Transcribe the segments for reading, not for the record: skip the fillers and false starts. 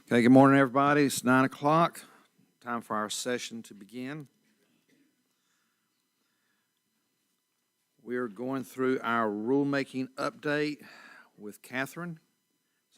Okay, good morning, everybody. It's 9 o'clock. Time for our session to begin. We're going through our rulemaking update with Catherine.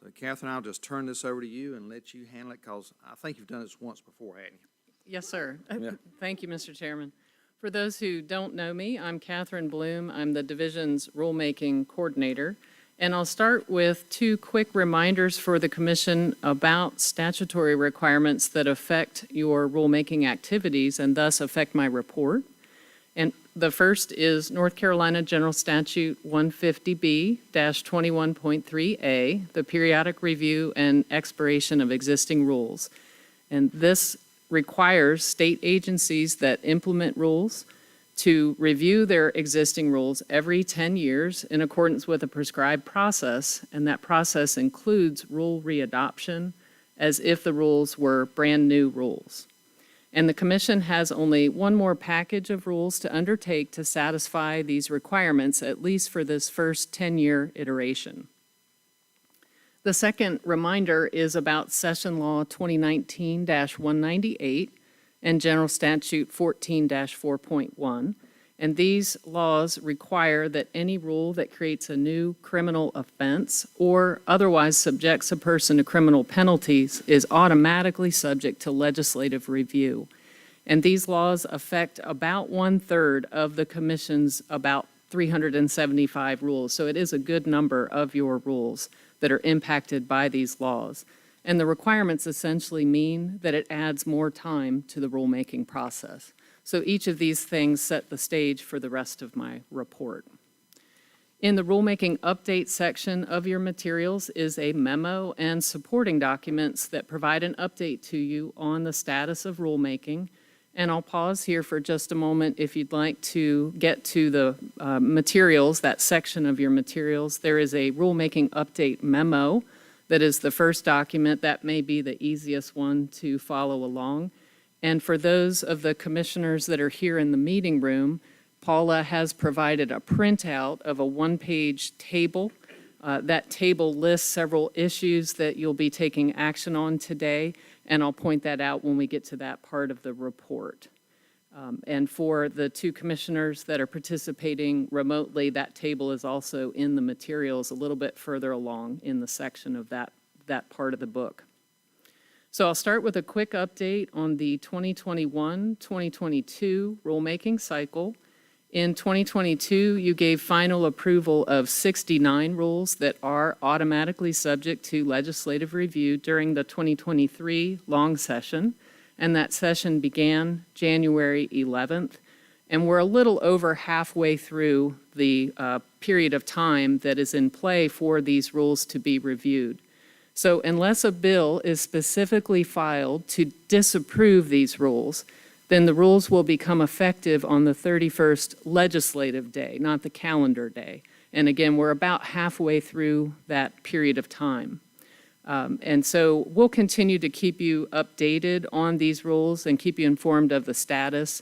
So, Catherine, I'll just turn this over to you and let you handle it because I think you've done this once before, haven't you? Yes, sir. Yeah. Thank you, Mr. Chairman. For those who don't know me, I'm Catherine Bloom. I'm the division's rulemaking coordinator. And I'll start with two quick reminders for the Commission about statutory requirements that affect your rulemaking activities and thus affect my report. And the first is North Carolina General Statute 150B-21.3A, the periodic review and expiration of existing rules. And this requires state agencies that implement rules to review their existing rules every 10 years in accordance with a prescribed process, and that process includes rule readoption as if the rules were brand new rules. And the Commission has only one more package of rules to undertake to satisfy these requirements, at least for this first 10-year iteration. The second reminder is about Session Law 2019-198 and General Statute 14-4.1. And these laws require that any rule that creates a new criminal offense or otherwise subjects a person to criminal penalties is automatically subject to legislative review. And these laws affect about 1/3 of the Commission's about 375 rules. So it is a good number of your rules that are impacted by these laws. And the requirements essentially mean that it adds more time to the rulemaking process. So each of these things set the stage for the rest of my report. In the rulemaking update section of your materials is a memo and supporting documents that provide an update to you on the status of rulemaking. And I'll pause here for just a moment if you'd like to get to the materials, that section of your materials. There is a rulemaking update memo that is the first document. That may be the easiest one to follow along. And for those of the commissioners that are here in the meeting room, Paula has provided a printout of a one-page table. That table lists several issues that you'll be taking action on today, and I'll point that out when we get to that part of the report. And for the two commissioners that are participating remotely, that table is also in the materials a little bit further along in the section of that part of the book. So I'll start with a quick update on the 2021-2022 rulemaking cycle. In 2022, you gave final approval of 69 rules that are automatically subject to legislative review during the 2023 long session. And that session began January 11th. And we're a little over halfway through the period of time that is in play for these rules to be reviewed. So unless a bill is specifically filed to disapprove these rules, then the rules will become effective on the 31st legislative day, not the calendar day. And again, we're about halfway through that period of time. And so we'll continue to keep you updated on these rules and keep you informed of the status.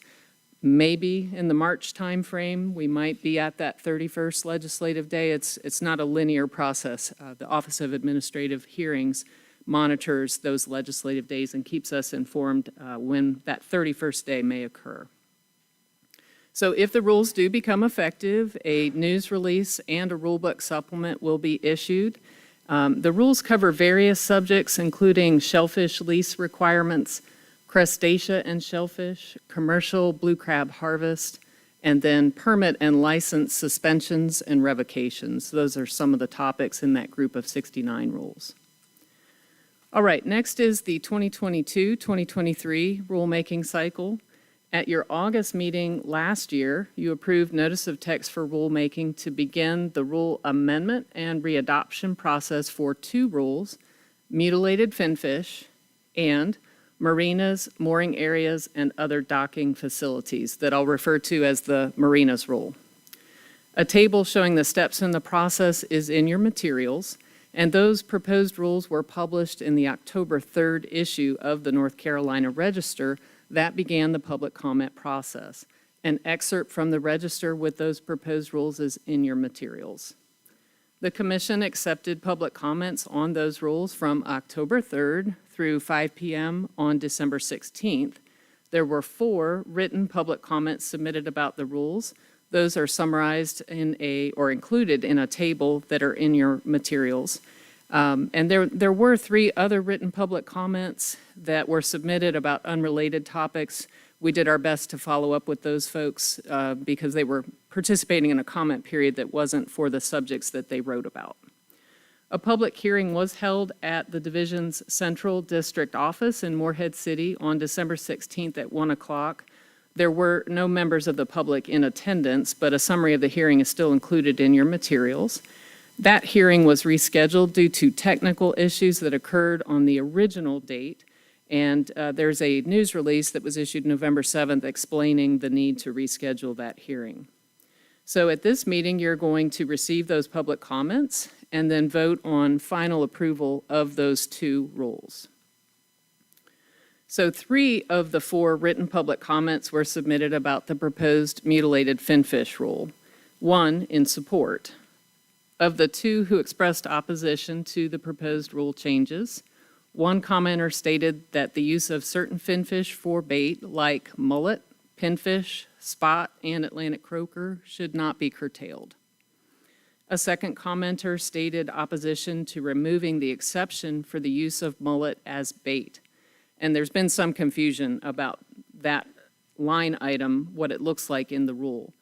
Maybe in the March timeframe, we might be at that 31st legislative day. It's not a linear process. The Office of Administrative Hearings monitors those legislative days and keeps us informed when that 31st day may occur. So if the rules do become effective, a news release and a rulebook supplement will be issued. The rules cover various subjects, including shellfish lease requirements, crustacea and shellfish, commercial blue crab harvest, and then permit and license suspensions and revocations. Those are some of the topics in that group of 69 rules. All right, next is the 2022-2023 rulemaking cycle. At your August meeting last year, you approved notice of text for rulemaking to begin the rule amendment and readoption process for two rules, mutilated finfish and marinas, mooring areas, and other docking facilities that I'll refer to as the marinas rule. A table showing the steps in the process is in your materials, and those proposed rules were published in the October 3rd issue of the North Carolina Register that began the public comment process. An excerpt from the Register with those proposed rules is in your materials. The commission accepted public comments on those rules from October 3rd through 5 p.m. on December 16th. There were 4 written public comments submitted about the rules. Those are summarized or included in a table that are in your materials. And there were 3 other written public comments that were submitted about unrelated topics. We did our best to follow up with those folks because they were participating in a comment period that wasn't for the subjects that they wrote about. A public hearing was held at the division's Central District Office in Morehead City on December 16th at 1 o'clock. There were no members of the public in attendance, but a summary of the hearing is still included in your materials. That hearing was rescheduled due to technical issues that occurred on the original date, and there's a news release that was issued November 7th explaining the need to reschedule that hearing. So at this meeting, you're going to receive those public comments and then vote on final approval of those 2 rules. So 3 of the 4 written public comments were submitted about the proposed mutilated finfish rule, 1 in support. Of the 2 who expressed opposition to the proposed rule changes, 1 commenter stated that the use of certain finfish for bait like mullet, pinfish, spot, and Atlantic croaker should not be curtailed. A second commenter stated opposition to removing the exception for the use of mullet as bait. And there's been some confusion about that line item, what it looks like in the rule.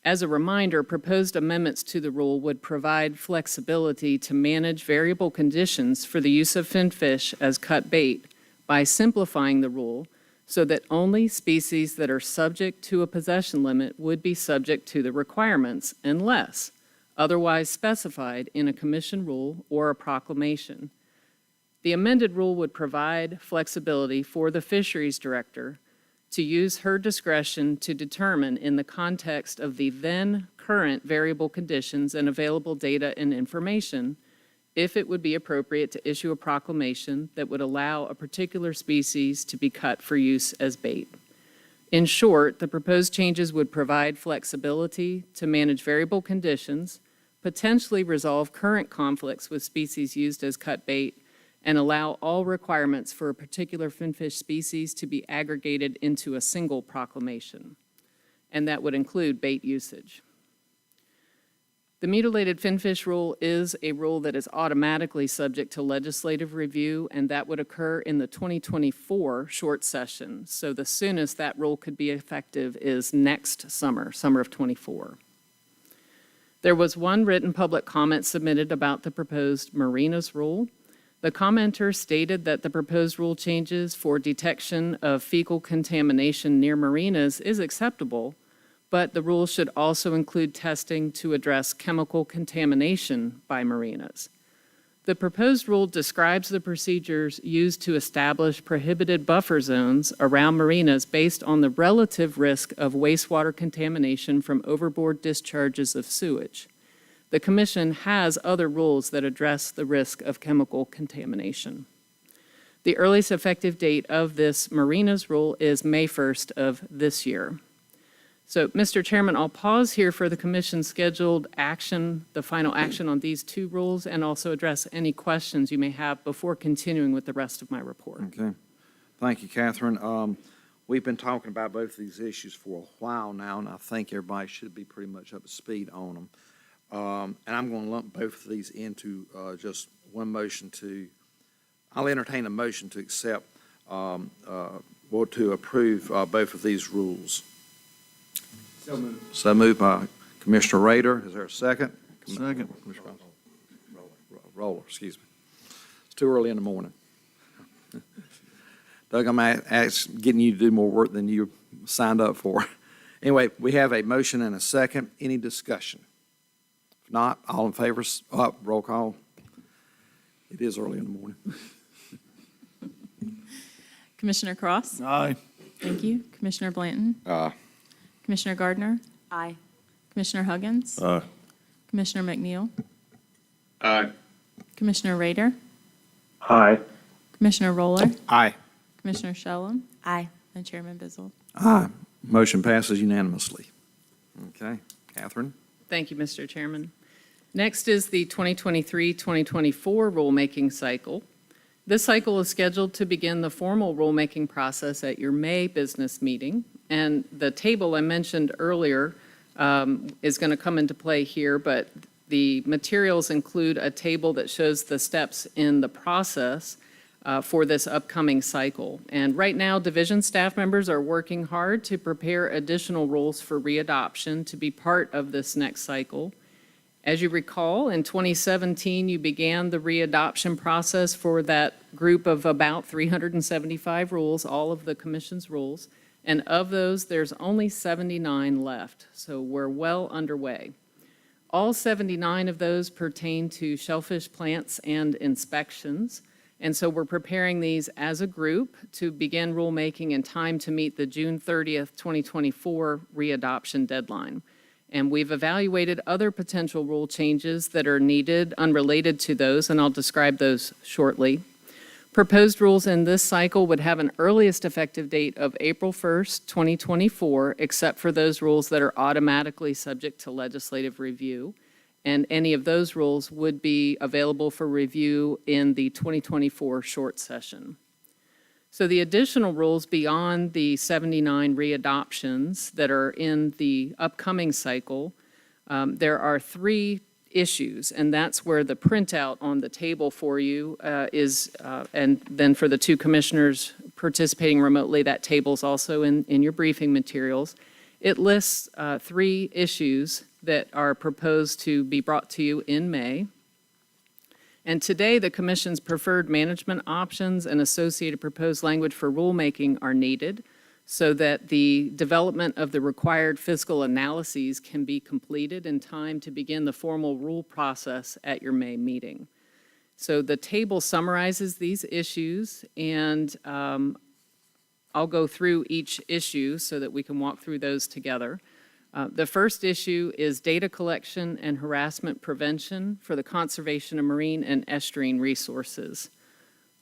As a reminder, proposed amendments to the rule would provide flexibility to manage variable conditions for the use of finfish as cut bait by simplifying the rule so that only species that are subject to a possession limit would be subject to the requirements unless otherwise specified in a commission rule or a proclamation. The amended rule would provide flexibility for the fisheries director to use her discretion to determine in the context of the then current variable conditions and available data and information if it would be appropriate to issue a proclamation that would allow a particular species to be cut for use as bait. In short, the proposed changes would provide flexibility to manage variable conditions, potentially resolve current conflicts with species used as cut bait, and allow all requirements for a particular finfish species to be aggregated into a single proclamation. And that would include bait usage. The mutilated finfish rule is a rule that is automatically subject to legislative review, and that would occur in the 2024 short session. So the soonest that rule could be effective is next summer, summer of '24. There was 1 written public comment submitted about the proposed marinas rule. The commenter stated that the proposed rule changes for detection of fecal contamination near marinas is acceptable, but the rule should also include testing to address chemical contamination by marinas. The proposed rule describes the procedures used to establish prohibited buffer zones around marinas based on the relative risk of wastewater contamination from overboard discharges of sewage. The Commission has other rules that address the risk of chemical contamination. The earliest effective date of this marinas rule is May 1st of this year. So, Mr. Chairman, I'll pause here for the Commission's scheduled action, the final action on these 2 rules, and also address any questions you may have before continuing with the rest of my report. Okay. Thank you, Catherine. We've been talking about both of these issues for a while now, and I think everybody should be pretty much up to speed on them. And I'm going to lump both of these into just one motion I'll entertain a motion to accept or to approve both of these rules. So moved by Commissioner Rader. Is there a second? Second. Roller, excuse me. It's too early in the morning. Doug, I'm getting you to do more work than you signed up for. Anyway, we have a motion and a second. Any discussion? If not, all in favor, roll call. It is early in the morning. Commissioner Cross? Aye. Thank you. Commissioner Blanton? Aye. Commissioner Gardner? Aye. Commissioner Huggins? Aye. Commissioner McNeil? Aye. Commissioner Rader? Aye. Commissioner Roller? Aye. Commissioner Shellum? Aye. And Chairman Bizzle. Aye. Motion passes unanimously. Okay. Catherine? Thank you, Mr. Chairman. Next is the 2023-2024 rulemaking cycle. This cycle is scheduled to begin the formal rulemaking process at your May business meeting. And the table I mentioned earlier is going to come into play here, but the materials include a table that shows the steps in the process for this upcoming cycle. And right now, division staff members are working hard to prepare additional rules for readoption to be part of this next cycle. As you recall, in 2017, you began the readoption process for that group of about 375 rules, all of the commission's rules. And of those, there's only 79 left, so we're well underway. All 79 of those pertain to shellfish plants and inspections. And so we're preparing these as a group to begin rulemaking in time to meet the June 30th, 2024 readoption deadline. And we've evaluated other potential rule changes that are needed unrelated to those, and I'll describe those shortly. Proposed rules in this cycle would have an earliest effective date of April 1st, 2024, except for those rules that are automatically subject to legislative review. And any of those rules would be available for review in the 2024 short session. So the additional rules beyond the 79 readoptions that are in the upcoming cycle, there are 3 issues, and that's where the printout on the table for you is, and then for the 2 commissioners participating remotely, that table's also in your briefing materials. It lists 3 issues that are proposed to be brought to you in May. And today, the Commission's preferred management options and associated proposed language for rulemaking are needed so that the development of the required fiscal analyses can be completed in time to begin the formal rule process at your May meeting. So the table summarizes these issues, and I'll go through each issue so that we can walk through those together. The first issue is data collection and harassment prevention for the conservation of marine and estuarine resources.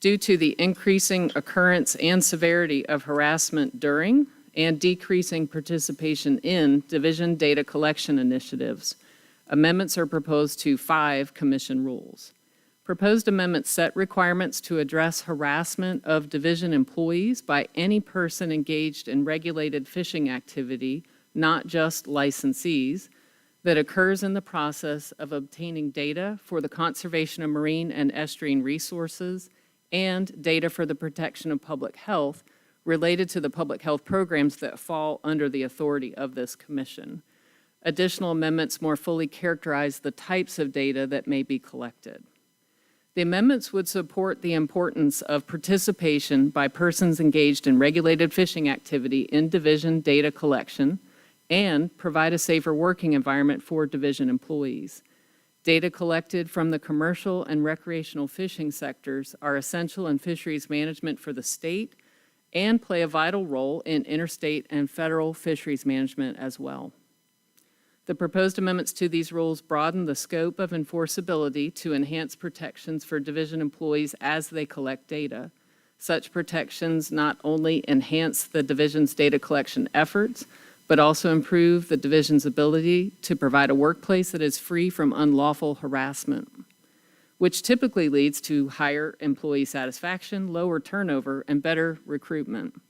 Due to the increasing occurrence and severity of harassment during and decreasing participation in division data collection initiatives, amendments are proposed to 5 commission rules. Proposed amendments set requirements to address harassment of division employees by any person engaged in regulated fishing activity, not just licensees, that occurs in the process of obtaining data for the conservation of marine and estuarine resources and data for the protection of public health related to the public health programs that fall under the authority of this commission. Additional amendments more fully characterize the types of data that may be collected. The amendments would support the importance of participation by persons engaged in regulated fishing activity in division data collection, and provide a safer working environment for division employees. Data collected from the commercial and recreational fishing sectors are essential in fisheries management for the state and play a vital role in interstate and federal fisheries management as well. The proposed amendments to these rules broaden the scope of enforceability to enhance protections for division employees as they collect data. Such protections not only enhance the division's data collection efforts, but also improve the division's ability to provide a workplace that is free from unlawful harassment, which typically leads to higher employee satisfaction, lower turnover, and better recruitment.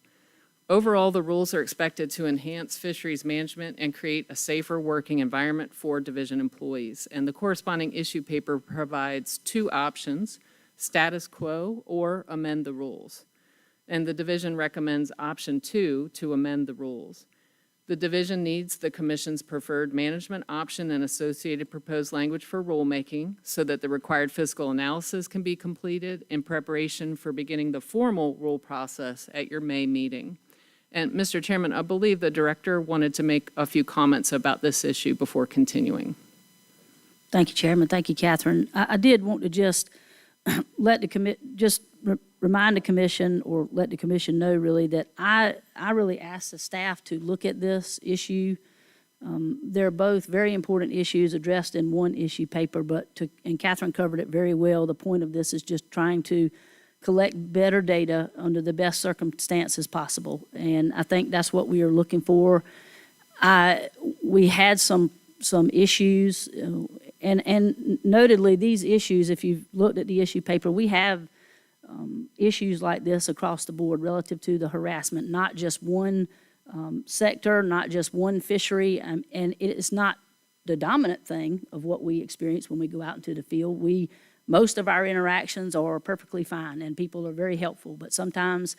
Overall, the rules are expected to enhance fisheries management and create a safer working environment for division employees. And the corresponding issue paper provides 2 options, status quo or amend the rules. And the division recommends option 2 to amend the rules. The division needs the Commission's preferred management option and associated proposed language for rulemaking so that the required fiscal analysis can be completed in preparation for beginning the formal rule process at your May meeting. And Mr. Chairman, I believe the director wanted to make a few comments about this issue before continuing. Thank you, Chairman. Thank you, Catherine. I did want to just let the remind the commission, or let the commission know really, that I really asked the staff to look at this issue. They're both very important issues addressed in one issue paper, and Catherine covered it very well. The point of this is just trying to collect better data under the best circumstances possible, and I think that's what we are looking for. We had some issues And notedly, these issues, if you've looked at the issue paper, we have issues like this across the board relative to the harassment, not just one sector, not just one fishery, and it is not the dominant thing of what we experience when we go out into the field. Most of our interactions are perfectly fine, and people are very helpful, but sometimes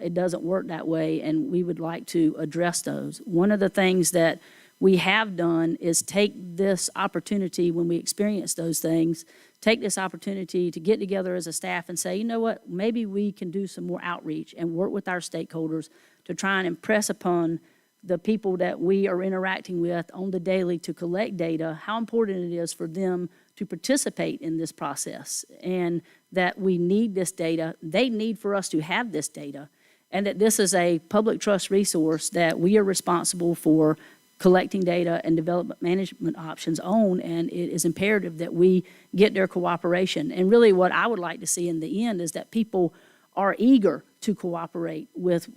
it doesn't work that way, and we would like to address those. One of the things that we have done is take this opportunity when we experience those things, take this opportunity to get together as a staff and say, you know what, maybe we can do some more outreach and work with our stakeholders to try and impress upon the people that we are interacting with on the daily to collect data, how important it is for them to participate in this process, and that we need this data, they need for us to have this data, and that this is a public trust resource that we are responsible for collecting data and development management options on, and it is imperative that we get their cooperation. And really what I would like to see in the end is that people are eager to cooperate with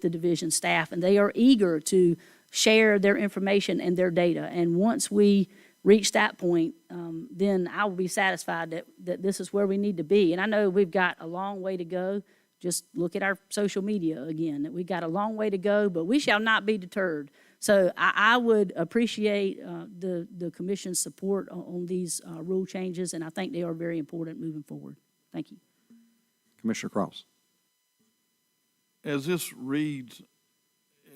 the division staff, and they are eager to share their information and their data. And once we reach that point, then I will be satisfied that this is where we need to be. And I know we've got a long way to go. Just look at our social media again, that we've got a long way to go, but we shall not be deterred. So I would appreciate the commission's support on these rule changes, and I think they are very important moving forward. Thank you. Commissioner Cross. As this reads,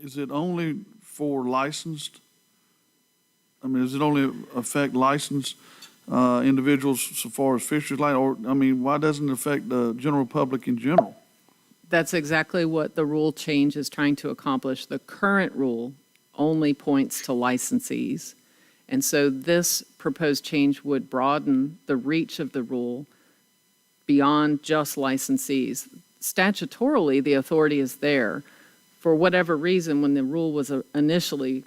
is it only for licensed? I mean, does it only affect licensed individuals so far as fisheries license? Or, I mean, why doesn't it affect the general public in general? That's exactly what the rule change is trying to accomplish. The current rule only points to licensees. And so this proposed change would broaden the reach of the rule beyond just licensees. Statutorily, the authority is there. For whatever reason, when the rule was initially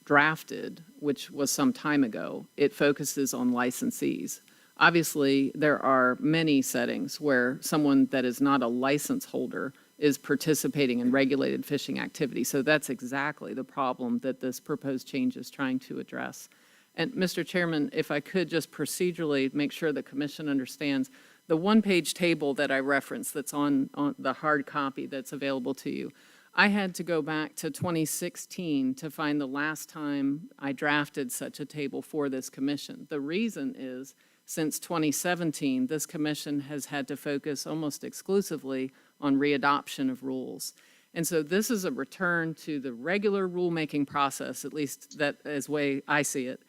drafted, which was some time ago, it focuses on licensees. Obviously, there are many settings where someone that is not a license holder is participating in regulated fishing activity. So that's exactly the problem that this proposed change is trying to address. And Mr. Chairman, if I could just procedurally make sure the commission understands, the one-page table that I referenced that's on the hard copy that's available to you, I had to go back to 2016 to find the last time I drafted such a table for this commission. The reason is, since 2017, this commission has had to focus almost exclusively on readoption of rules. And so this is a return to the regular rulemaking process, at least that is the way I see it,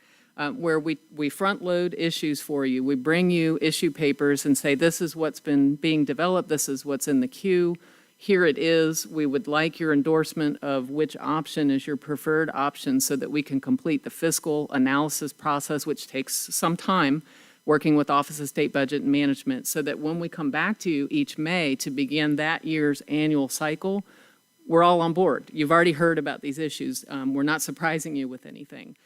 where we front load issues for you. We bring you issue papers and say, this is what's been being developed, this is what's in the queue, here it is. We would like your endorsement of which option is your preferred option so that we can complete the fiscal analysis process, which takes some time, working with Office of State Budget and Management, so that when we come back to you each May to begin that year's annual cycle, we're all on board. You've already heard about these issues. We're not surprising you with anything.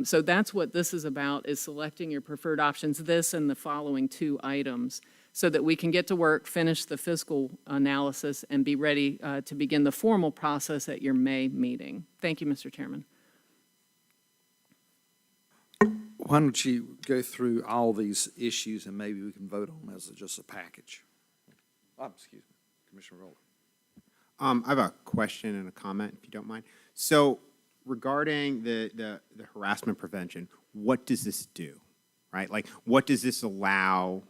So that's what this is about, is selecting your preferred options, this and the following two items, so that we can get to work, finish the fiscal analysis, and be ready to begin the formal process at your May meeting. Thank you, Mr. Chairman. Why don't you go through all these issues and maybe we can vote on them as just a package? Excuse me, Commissioner Rowland. I have a question and a comment, if you don't mind. So regarding the harassment prevention, what does this do, right? Like, what does this allow?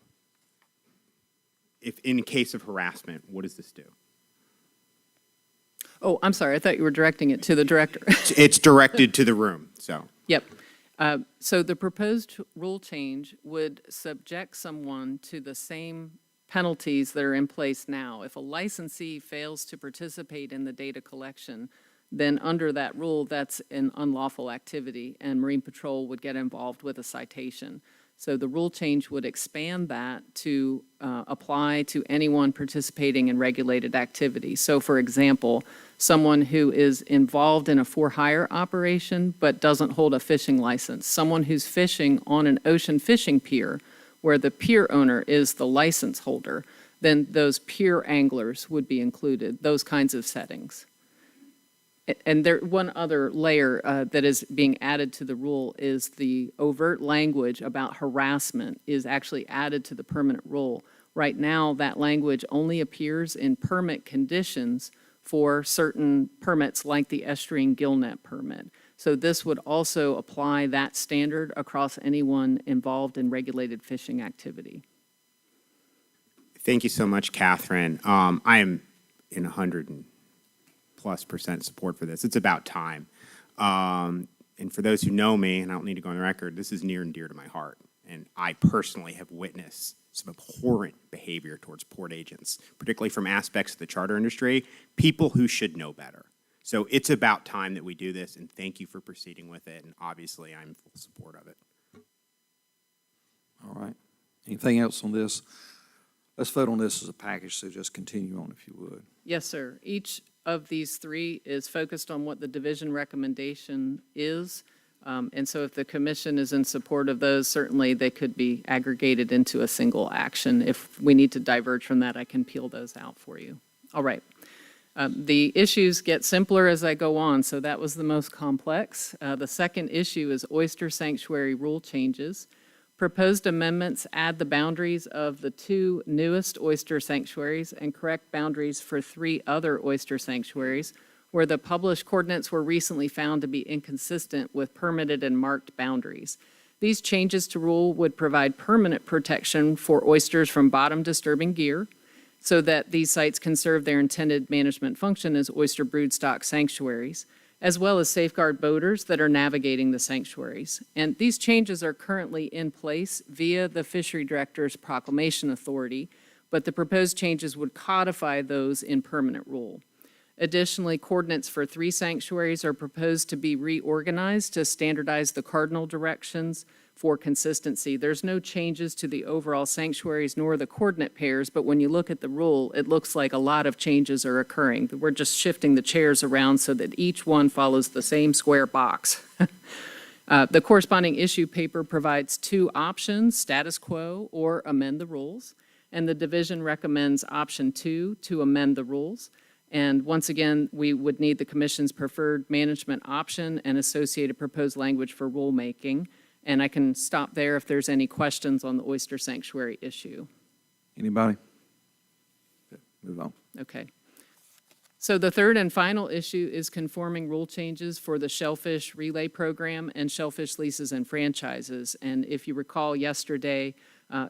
If in case of harassment, what does this do? Oh, I'm sorry. I thought you were directing it to the director. It's directed to the room, so. Yep. So the proposed rule change would subject someone to the same penalties that are in place now. If a licensee fails to participate in the data collection, then under that rule, that's an unlawful activity, and Marine Patrol would get involved with a citation. So the rule change would expand that to apply to anyone participating in regulated activity. So for example, someone who is involved in a for-hire operation but doesn't hold a fishing license, someone who's fishing on an ocean fishing pier where the pier owner is the license holder, then those pier anglers would be included, those kinds of settings. And there, one other layer that is being added to the rule is the overt language about harassment is actually added to the permanent rule. Right now, that language only appears in permit conditions for certain permits like the estuarine gillnet permit. So this would also apply that standard across anyone involved in regulated fishing activity. Thank you so much, Catherine. I am in 100+ % support for this. It's about time. And for those who know me, and I don't need to go on the record, this is near and dear to my heart. And I personally have witnessed some abhorrent behavior towards port agents, particularly from aspects of the charter industry, people who should know better. So it's about time that we do this, and thank you for proceeding with it. And obviously, I'm in full support of it. All right. Anything else on this? Let's vote on this as a package, so just continue on if you would. Yes, sir. Each of these three is focused on what the division recommendation is. And so if the commission is in support of those, certainly they could be aggregated into a single action. If we need to diverge from that, I can peel those out for you. All right. The issues get simpler as I go on, so that was the most complex. The second issue is oyster sanctuary rule changes. Proposed amendments add the boundaries of the 2 newest oyster sanctuaries and correct boundaries for 3 other oyster sanctuaries where the published coordinates were recently found to be inconsistent with permitted and marked boundaries. These changes to rule would provide permanent protection for oysters from bottom disturbing gear so that these sites can serve their intended management function as oyster broodstock sanctuaries, as well as safeguard boaters that are navigating the sanctuaries. And these changes are currently in place via the Fishery Director's proclamation authority, but the proposed changes would codify those in permanent rule. Additionally, coordinates for 3 sanctuaries are proposed to be reorganized to standardize the cardinal directions for consistency. There's no changes to the overall sanctuaries nor the coordinate pairs, but when you look at the rule, it looks like a lot of changes are occurring. We're just shifting the chairs around so that each one follows the same square box. The corresponding issue paper provides 2 options, status quo or amend the rules, and the division recommends option 2 to amend the rules. And once again, we would need the commission's preferred management option and associated proposed language for rulemaking. And I can stop there if there's any questions on the oyster sanctuary issue. Anybody? Good. Move on. Okay. So the third and final issue is conforming rule changes for the shellfish relay program and shellfish leases and franchises. And if you recall yesterday,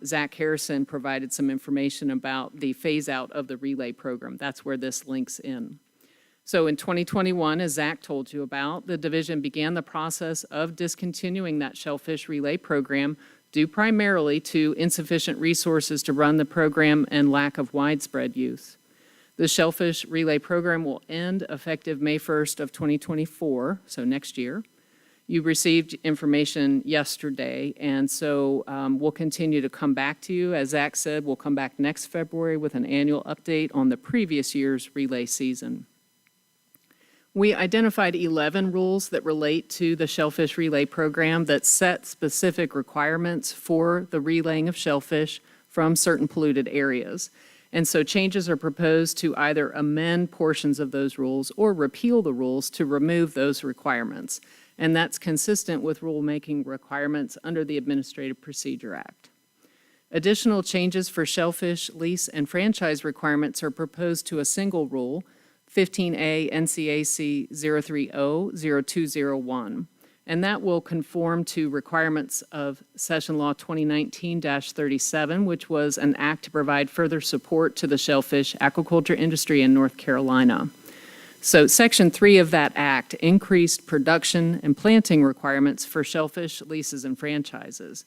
Zach Harrison provided some information about the phase out of the relay program. That's where this links in. So in 2021, as Zach told you about, the division began the process of discontinuing that shellfish relay program due primarily to insufficient resources to run the program and lack of widespread use. The shellfish relay program will end effective May 1st of 2024, so next year. You received information yesterday, and so we'll continue to come back to you. As Zach said, we'll come back next February with an annual update on the previous year's relay season. We identified 11 rules that relate to the shellfish relay program that set specific requirements for the relaying of shellfish from certain polluted areas. And so changes are proposed to either amend portions of those rules or repeal the rules to remove those requirements. And that's consistent with rulemaking requirements under the Administrative Procedure Act. Additional changes for shellfish lease and franchise requirements are proposed to a single rule, 15A NCAC 030-0201, and that will conform to requirements of Session Law 2019-37, which was an act to provide further support to the shellfish aquaculture industry in North Carolina. So Section 3 of that act increased production and planting requirements for shellfish leases and franchises.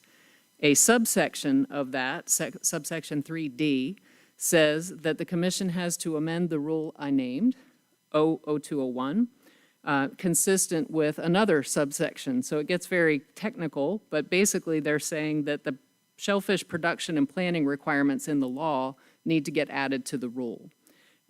A subsection of that, subsection 3D, says that the commission has to amend the rule I named, 0201, consistent with another subsection. So it gets very technical, but basically they're saying that the shellfish production and planting requirements in the law need to get added to the rule.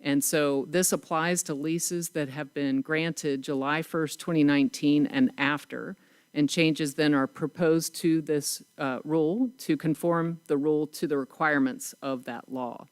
And so this applies to leases that have been granted July 1st, 2019 and after, and changes then are proposed to this rule to conform the rule to the requirements of that law.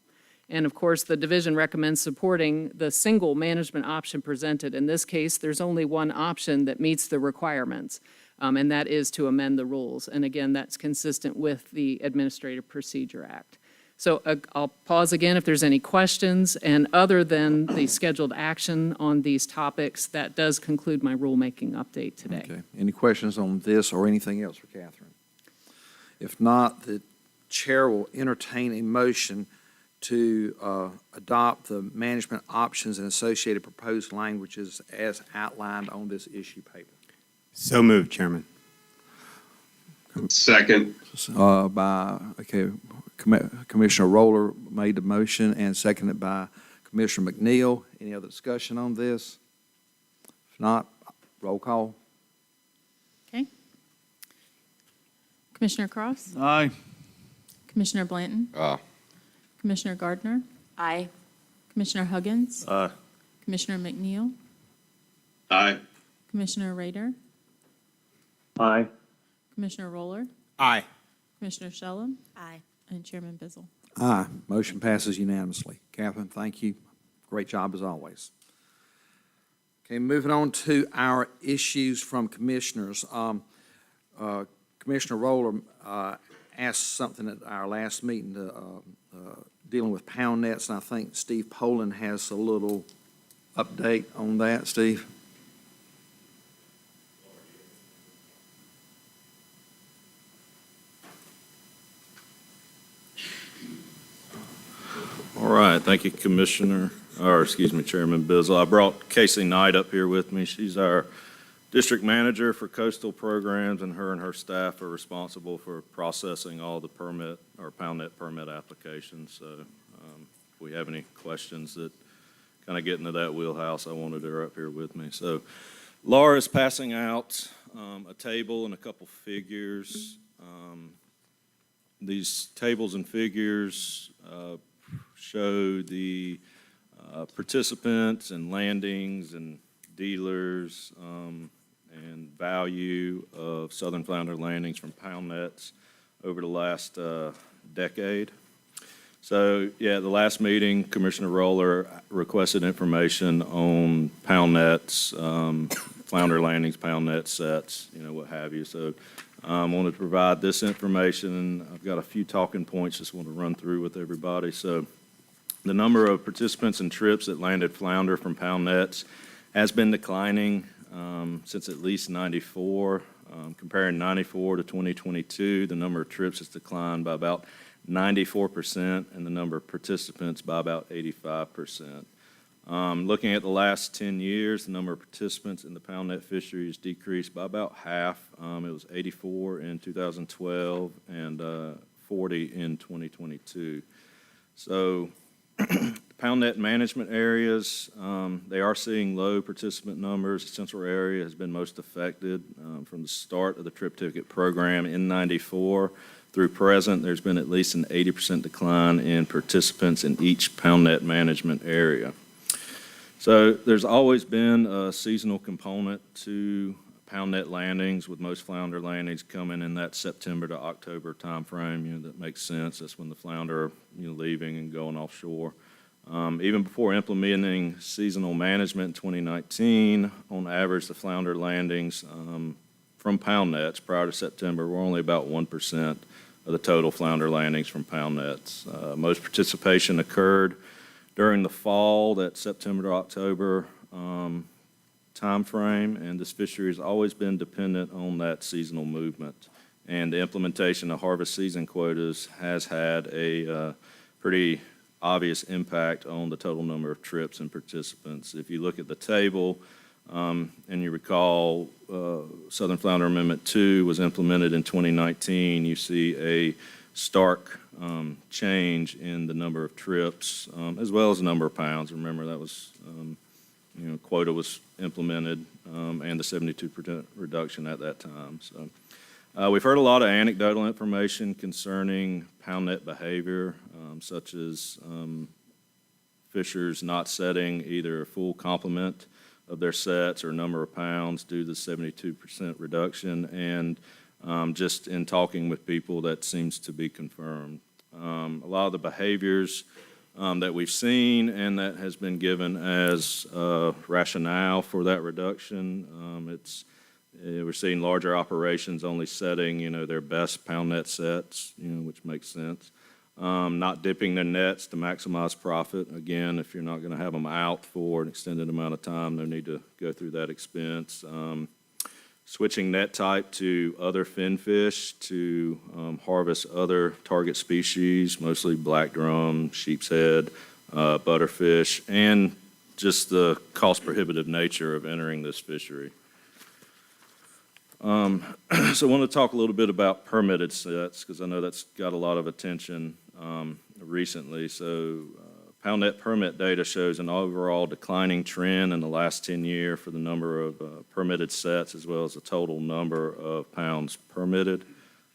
And of course, the division recommends supporting the single management option presented. In this case, there's only one option that meets the requirements, and that is to amend the rules. And again, that's consistent with the Administrative Procedure Act. So I'll pause again if there's any questions, and other than the scheduled action on these topics, that does conclude my rulemaking update today. Okay. Any questions on this or anything else for Catherine? If not, the chair will entertain a motion to adopt the management options and associated proposed languages as outlined on this issue paper. So moved, Chairman. Second. Commissioner Roller made the motion and seconded by Commissioner McNeil. Any other discussion on this? If not, roll call. Okay. Commissioner Cross? Aye. Commissioner Blanton? Aye. Commissioner Gardner? Aye. Commissioner Huggins? Aye. Commissioner McNeil? Aye. Commissioner Rader? Aye. Commissioner Roller? Aye. Commissioner Shellum? Aye. And Chairman Bizzle. Aye. Motion passes unanimously. Catherine, thank you. Great job as always. Okay, moving on to our issues from commissioners. Commissioner Roller asked something at our last meeting dealing with pound nets, and I think Steve Poland has a little update on that. Steve? All right, thank you, Chairman Bizzle. I brought Casey Knight up here with me. She's our district manager for coastal programs, and her staff are responsible for processing all the permit or pound net permit applications. So if we have any questions that kind of get into that wheelhouse, I wanted her up here with me. So Laura's passing out a table and a couple figures. These tables and figures show the participants and landings and dealers and value of southern flounder landings from pound nets over the last decade. So, yeah, the last meeting, Commissioner Roller requested information on pound nets, flounder landings, pound net sets, what have you. So I wanted to provide this information. I've got a few talking points just want to run through with everybody. So the number of participants and trips that landed flounder from pound nets has been declining since at least 94. Comparing 94 to 2022, the number of trips has declined by about 94%, and the number of participants by about 85%. Looking at the last 10 years, the number of participants in the pound net fisheries decreased by about half. It was 84 in 2012 and 40 in 2022. So pound net management areas, they are seeing low participant numbers. The central area has been most affected from the start of the trip ticket program in 94 through present. There's been at least an 80% decline in participants in each pound net management area. So there's always been a seasonal component to pound net landings, with most flounder landings coming in that September to October timeframe. That makes sense. That's when the flounder are leaving and going offshore. Even before implementing seasonal management in 2019, on average, the flounder landings from pound nets prior to September were only about 1% of the total flounder landings from pound nets. Most participation occurred during the fall, that September to October timeframe, and this fishery has always been dependent on that seasonal movement. And the implementation of harvest season quotas has had a pretty obvious impact on the total number of trips and participants. If you look at the table, and you recall Southern Flounder Amendment 2 was implemented in 2019, you see a stark change in the number of trips as well as the number of pounds. Remember, that was, quota was implemented and the 72% reduction at that time. So we've heard a lot of anecdotal information concerning pound net behavior, such as fishers not setting either a full complement of their sets or number of pounds due to the 72% reduction, and just in talking with people, that seems to be confirmed. A lot of the behaviors that we've seen and that has been given as rationale for that reduction. We're seeing larger operations only setting, their best pound net sets, which makes sense. Not dipping their nets to maximize profit. Again, if you're not going to have them out for an extended amount of time, no need to go through that expense. Switching net type to other fin fish to harvest other target species, mostly black drum, sheep's head, butterfish, and just the cost prohibitive nature of entering this fishery. So I want to talk a little bit about permitted sets, because I know that's got a lot of attention recently. So pound net permit data shows an overall declining trend in the last 10 years for the number of permitted sets, as well as the total number of pounds permitted.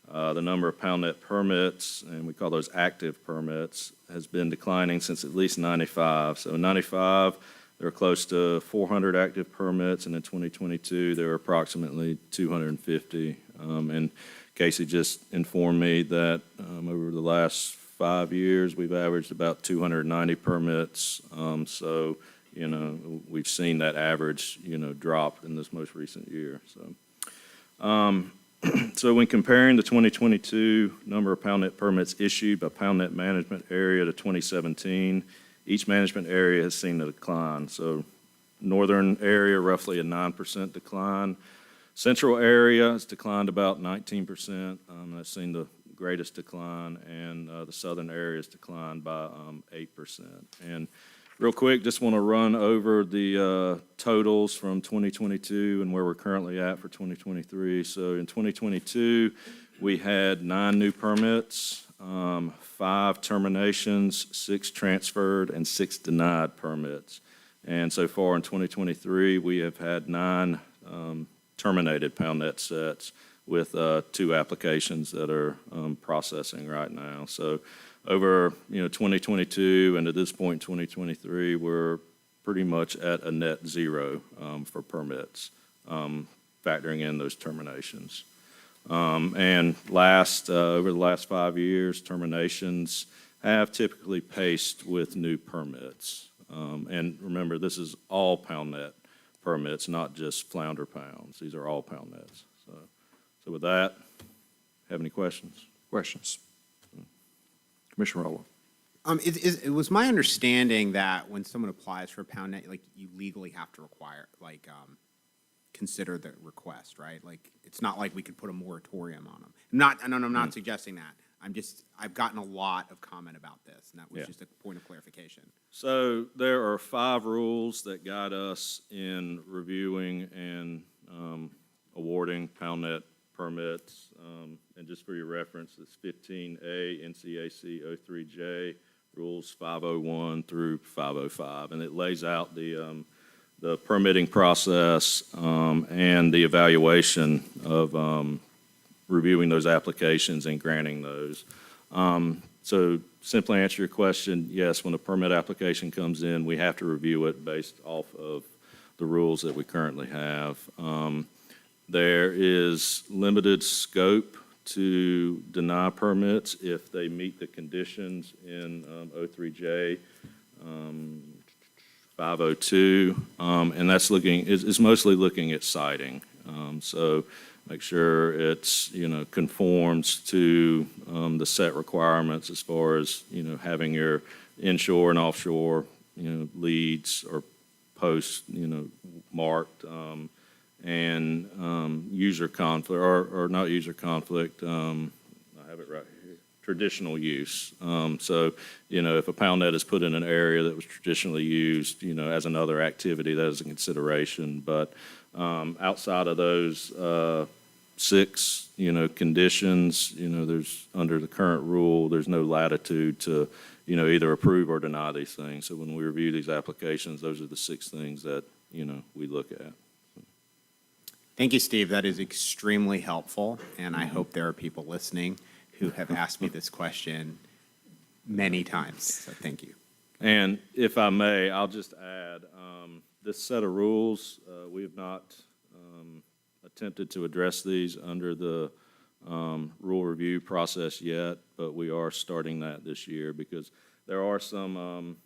The number of pound net permits, and we call those active permits, has been declining since at least 95. So in 95, there were close to 400 active permits, and in 2022, there were approximately 250. And Casey just informed me that over the last 5 years, we've averaged about 290 permits. So, we've seen that average, drop in this most recent year. So when comparing the 2022 number of pound net permits issued by pound net management area to 2017, each management area has seen a decline. So northern area, roughly a 9% decline. Central area has declined about 19%. That's seen the greatest decline, and the southern area has declined by 8%. And real quick, just want to run over the totals from 2022 and where we're currently at for 2023. So in 2022, we had 9 new permits, 5 terminations, 6 transferred, and 6 denied permits. And so far in 2023, we have had 9 terminated pound net sets with 2 applications that are processing right now. So over 2022 and at this point in 2023, we're pretty much at a net zero for permits, factoring in those terminations. And over the last 5 years, terminations have typically paced with new permits. And remember, this is all pound net permits, not just flounder pounds. These are all pound nets. So with that, have any questions? Questions? Commissioner Roller. It was my understanding that when someone applies for a pound net, like, you legally have to consider the request, right? Like, it's not like we could put a moratorium on them. I'm not suggesting that. I've gotten a lot of comment about this, and that was just a point of clarification. So there are 5 rules that guide us in reviewing and awarding pound net permits. And just for your reference, it's 15A NCAC 03J, rules 501 through 505, and it lays out the permitting process and the evaluation of reviewing those applications and granting those. So simply answer your question, yes, when a permit application comes in, we have to review it based off of the rules that we currently have. There is limited scope to deny permits if they meet the conditions in 03J 502, and that's it's mostly looking at siting. So make sure it's, conforms to the set requirements as far as, having your inshore and offshore, leads or posts, marked, and user conflict, or not user conflict, I have it right here, traditional use. So, if a pound net is put in an area that was traditionally used, as another activity, that is a consideration. But outside of those 6, conditions, there's, under the current rule, there's no latitude to, either approve or deny these things. So when we review these applications, those are the 6 things that, we look at. Thank you, Steve. That is extremely helpful, and I hope there are people listening who have asked me this question many times, so thank you. And if I may, I'll just add, this set of rules, we have not attempted to address these under the rule review process yet, but we are starting that this year because there are some,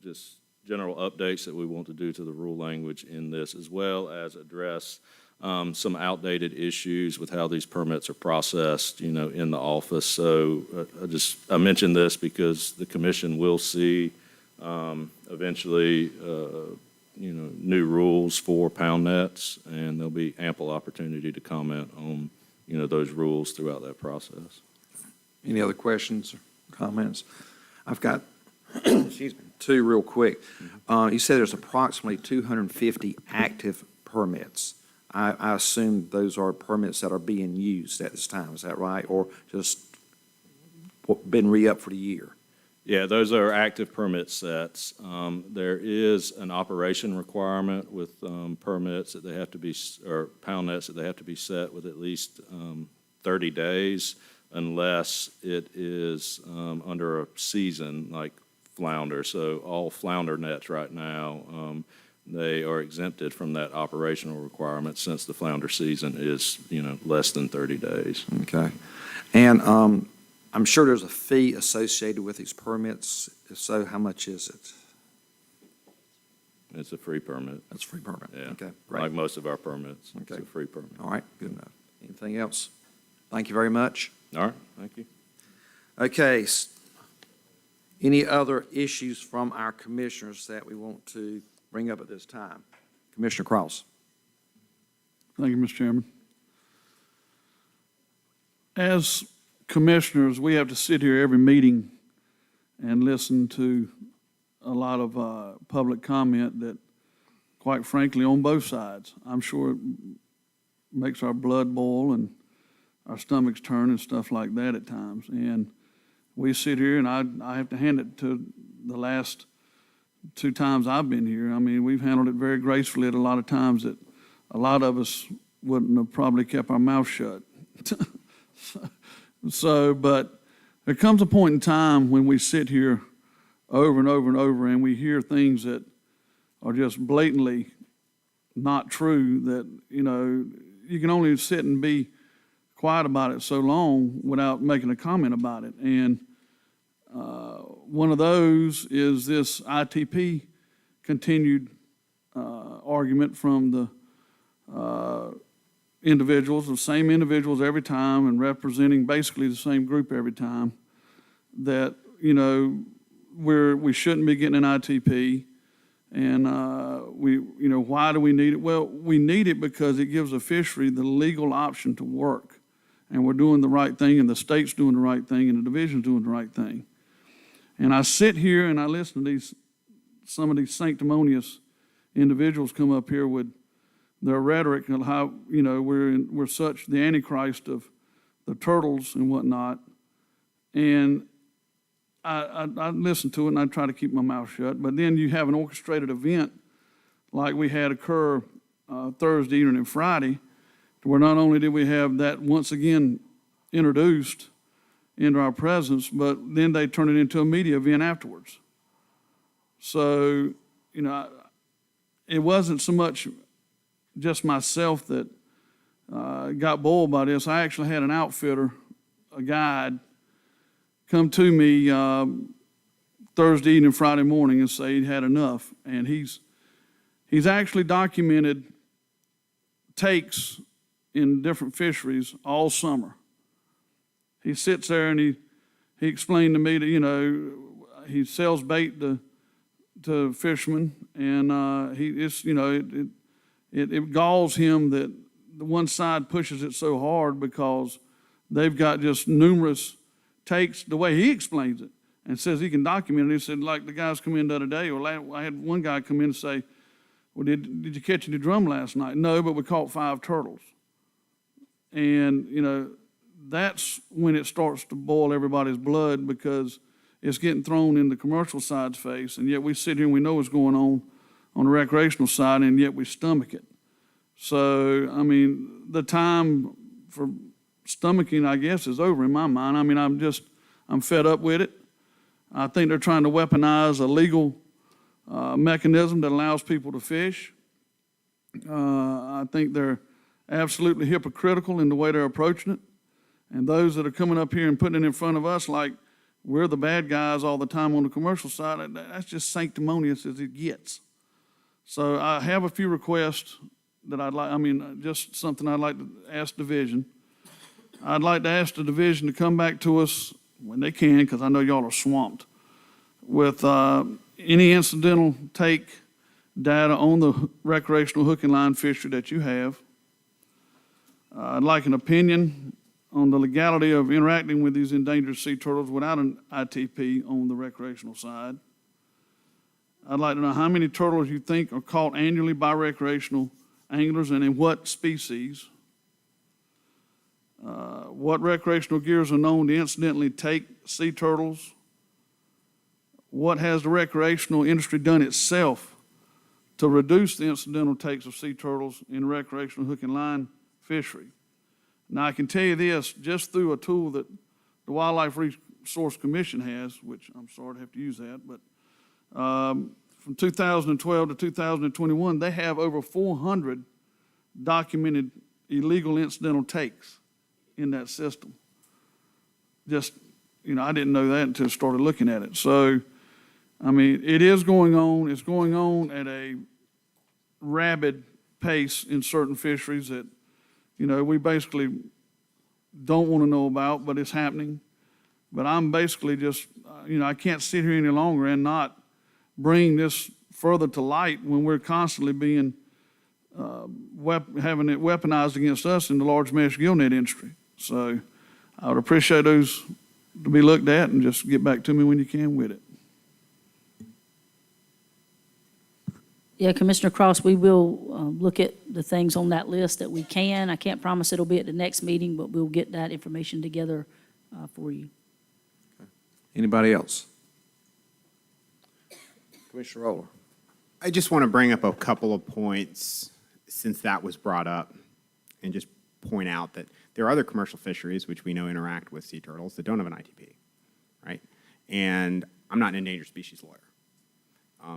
just general updates that we want to do to the rule language in this, as well as address some outdated issues with how these permits are processed, in the office. So I mentioned this because the commission will see eventually, new rules for pound nets, and there'll be ample opportunity to comment on, those rules throughout that process. Any other questions or comments? I've got, excuse me, two real quick. You said there's approximately 250 active permits. I assume those are permits that are being used at this time, is that right? Or just been re-upped for the year? Yeah, those are active permit sets. There is an operation requirement with permits that they have to be, or pound nets that they have to be set with at least 30 days unless it is under a season like flounder. So all flounder nets right now, they are exempted from that operational requirement since the flounder season is, less than 30 days. Okay. And I'm sure there's a fee associated with these permits. If so, how much is it? It's a free permit. That's a free permit. Yeah. Okay, Like great. most of our permits, it's Okay. a free permit. All right, good enough. Anything else? Thank you very much. All right, thank you. Okay. Any other issues from our commissioners that we want to bring up at this time? Commissioner Cross. Thank you, Mr. Chairman. As commissioners, we have to sit here every meeting and listen to a lot of public comment that, quite frankly, on both sides, I'm sure it makes our blood boil and our stomachs turn and stuff like that at times. And we sit here, and I have to hand it to the last 2 times I've been here. I mean, we've handled it very gracefully at a lot of times that a lot of us wouldn't have probably kept our mouth shut. But there comes a point in time when we sit here over and over and over and we hear things that are just blatantly not true, that, you can only sit and be quiet about it so long without making a comment about it. And one of those is this ITP continued argument from the individuals, the same individuals every time, and representing basically the same group every time, that, we shouldn't be getting an ITP. And why do we need it? Well, we need it because it gives a fishery the legal option to work. And we're doing the right thing, and the state's doing the right thing, and the division's doing the right thing. And I sit here and I listen to some of these sanctimonious individuals come up here with their rhetoric and how, we're such the antichrist of the turtles and whatnot. And I listen to it and I try to keep my mouth shut. But then you have an orchestrated event like we had occur Thursday evening and Friday, where not only did we have that once again introduced into our presence, but then they turn it into a media event afterwards. So, it wasn't so much just myself that got boiled by this. I actually had an outfitter, a guide, come to me Thursday evening, Friday morning and say he'd had enough. And he's actually documented takes in different fisheries all summer. He sits there and he explained to me that, he sells bait to fishermen, and it galls him that the one side pushes it so hard because they've got just numerous takes, the way he explains it, and says he can document it. He said, like the guys come in the other day, or I had one guy come in and say, well, did you catch any drum last night? No, but we caught 5 turtles. And, that's when it starts to boil everybody's blood, because it's getting thrown in the commercial side's face, and yet we sit here and we know what's going on the recreational side, and yet we stomach it. So, I mean, the time for stomaching, I guess, is over in my mind. I mean, I'm fed up with it. I think they're trying to weaponize a legal mechanism that allows people to fish. I think they're absolutely hypocritical in the way they're approaching it. And those that are coming up here and putting it in front of us like we're the bad guys all the time on the commercial side, that's just sanctimonious as it gets. So I have a few requests that just something I'd like to ask Division. I'd like to ask the Division to come back to us when they can, because I know y'all are swamped, with any incidental take data on the recreational hook and line fishery that you have. I'd like an opinion on the legality of interacting with these endangered sea turtles without an ITP on the recreational side. I'd like to know how many turtles you think are caught annually by recreational anglers and in what species. What recreational gears are known to incidentally take sea turtles? What has the recreational industry done itself to reduce the incidental takes of sea turtles in recreational hook and line fishery? Now, I can tell you this, just through a tool that the Wildlife Resource Commission has, which I'm sorry to have to use that, but from 2012 to 2021, they have over 400 documented illegal incidental takes in that system. Just, I didn't know that until I started looking at it. So, it is going on. It's going on at a rabid pace in certain fisheries that, we basically don't want to know about, but it's happening. But I'm basically just, I can't sit here any longer and not bring this further to light when we're constantly being, having it weaponized against us in the large mesh gill net industry. So I would appreciate those to be looked at and just get back to me when you can with it. Yeah, Commissioner Cross, we will look at the things on that list that we can. I can't promise it'll be at the next meeting, but we'll get that information together for you. Anybody else? Commissioner Roller. I just want to bring up a couple of points since that was brought up and just point out that there are other commercial fisheries which we know interact with sea turtles that don't have an ITP, right? And I'm not an endangered species lawyer.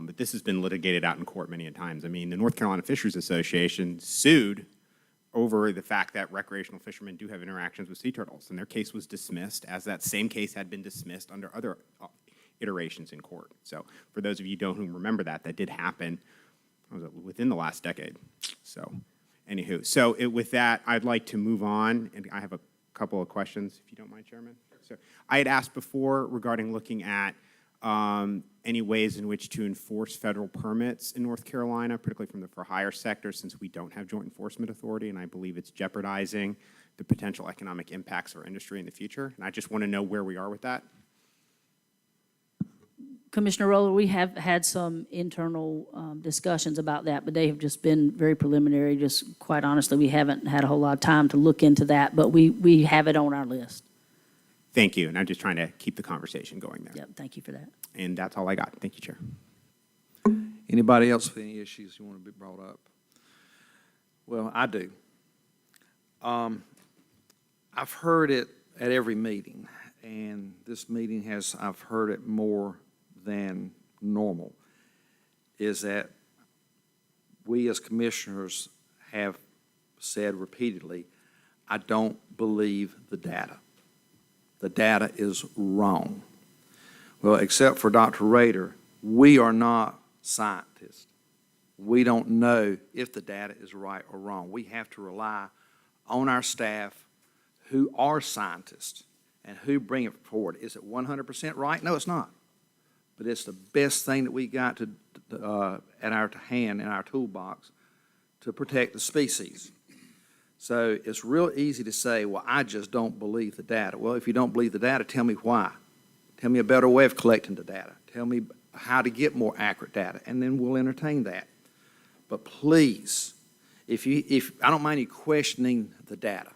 But this has been litigated out in court many a times. The North Carolina Fisheries Association sued over the fact that recreational fishermen do have interactions with sea turtles, and their case was dismissed, as that same case had been dismissed under other iterations in court. So for those of you who remember that did happen within the last decade. So anywho, with that, I'd like to move on, and I have a couple of questions, if you don't mind, Chairman. So I had asked before regarding looking at any ways in which to enforce federal permits in North Carolina, particularly from the for-hire sector, since we don't have joint enforcement authority, and I believe it's jeopardizing the potential economic impacts of our industry in the future. And I just want to know where we are with that. Commissioner Roller, we have had some internal discussions about that, but they have just been very preliminary. Just quite honestly, we haven't had a whole lot of time to look into that, but we have it on our list. Thank you, and I'm just trying to keep the conversation going there. Yep, thank you for that. And that's all I got. Thank you, Chair. Anybody else with any issues you want to be brought up? Well, I do. I've heard it at every meeting, and this meeting I've heard it more than normal, is that we as commissioners have said repeatedly, I don't believe the data. The data is wrong. Well, except for Dr. Rader, we are not scientists. We don't know if the data is right or wrong. We have to rely on our staff who are scientists and who bring it forward. Is it 100% right? No, it's not. But it's the best thing that we got at our hand in our toolbox to protect the species. So it's real easy to say, well, I just don't believe the data. Well, if you don't believe the data, tell me why. Tell me a better way of collecting the data. Tell me how to get more accurate data, and then we'll entertain that. But please, if I don't mind you questioning the data,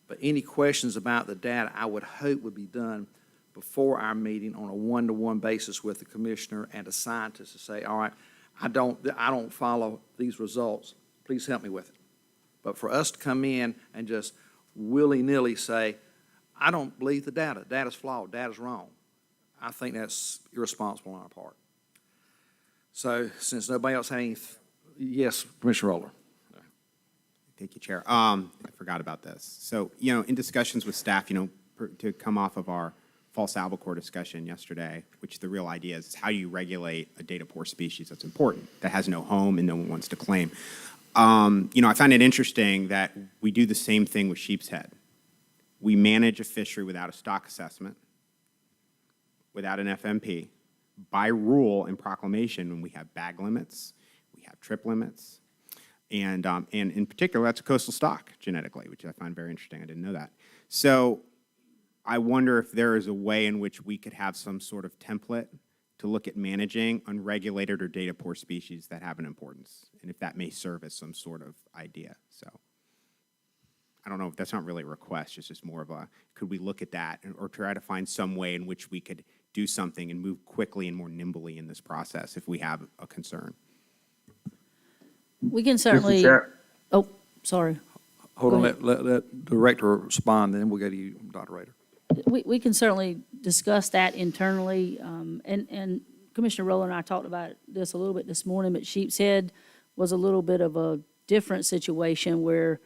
but any questions about the data, I would hope would be done before our meeting on a one-to-one basis with the commissioner and a scientist to say, all right, I don't follow these results. Please help me with it. But for us to come in and just willy-nilly say, I don't believe the data. Data's flawed. Data's wrong. I think that's irresponsible on our part. So since nobody else had any, yes, Commissioner Roller. Thank you, Chair. I forgot about this. So, in discussions with staff, to come off of our false albacore discussion yesterday, which the real idea is how do you regulate a data poor species that's important, that has no home and no one wants to claim. I find it interesting that we do the same thing with sheep's head. We manage a fishery without a stock assessment, without an FMP. By rule and proclamation, when we have bag limits, we have trip limits, and in particular, that's a coastal stock genetically, which I find very interesting. I didn't know that. So I wonder if there is a way in which we could have some sort of template to look at managing unregulated or data poor species that have an importance, and if that may serve as some sort of idea. So I don't know if that's not really a request, it's just more of a, could we look at that or try to find some way in which we could do something and move quickly and more nimbly in this process if we have a concern? We can certainly, Chair. oh, sorry. Hold on, Go ahead. let Director respond, then we'll go to you, Dr. Rader. We can certainly discuss that internally, and Commissioner Rowland and I talked about this a little bit this morning, but Sheep's Head was a little bit of a different situation where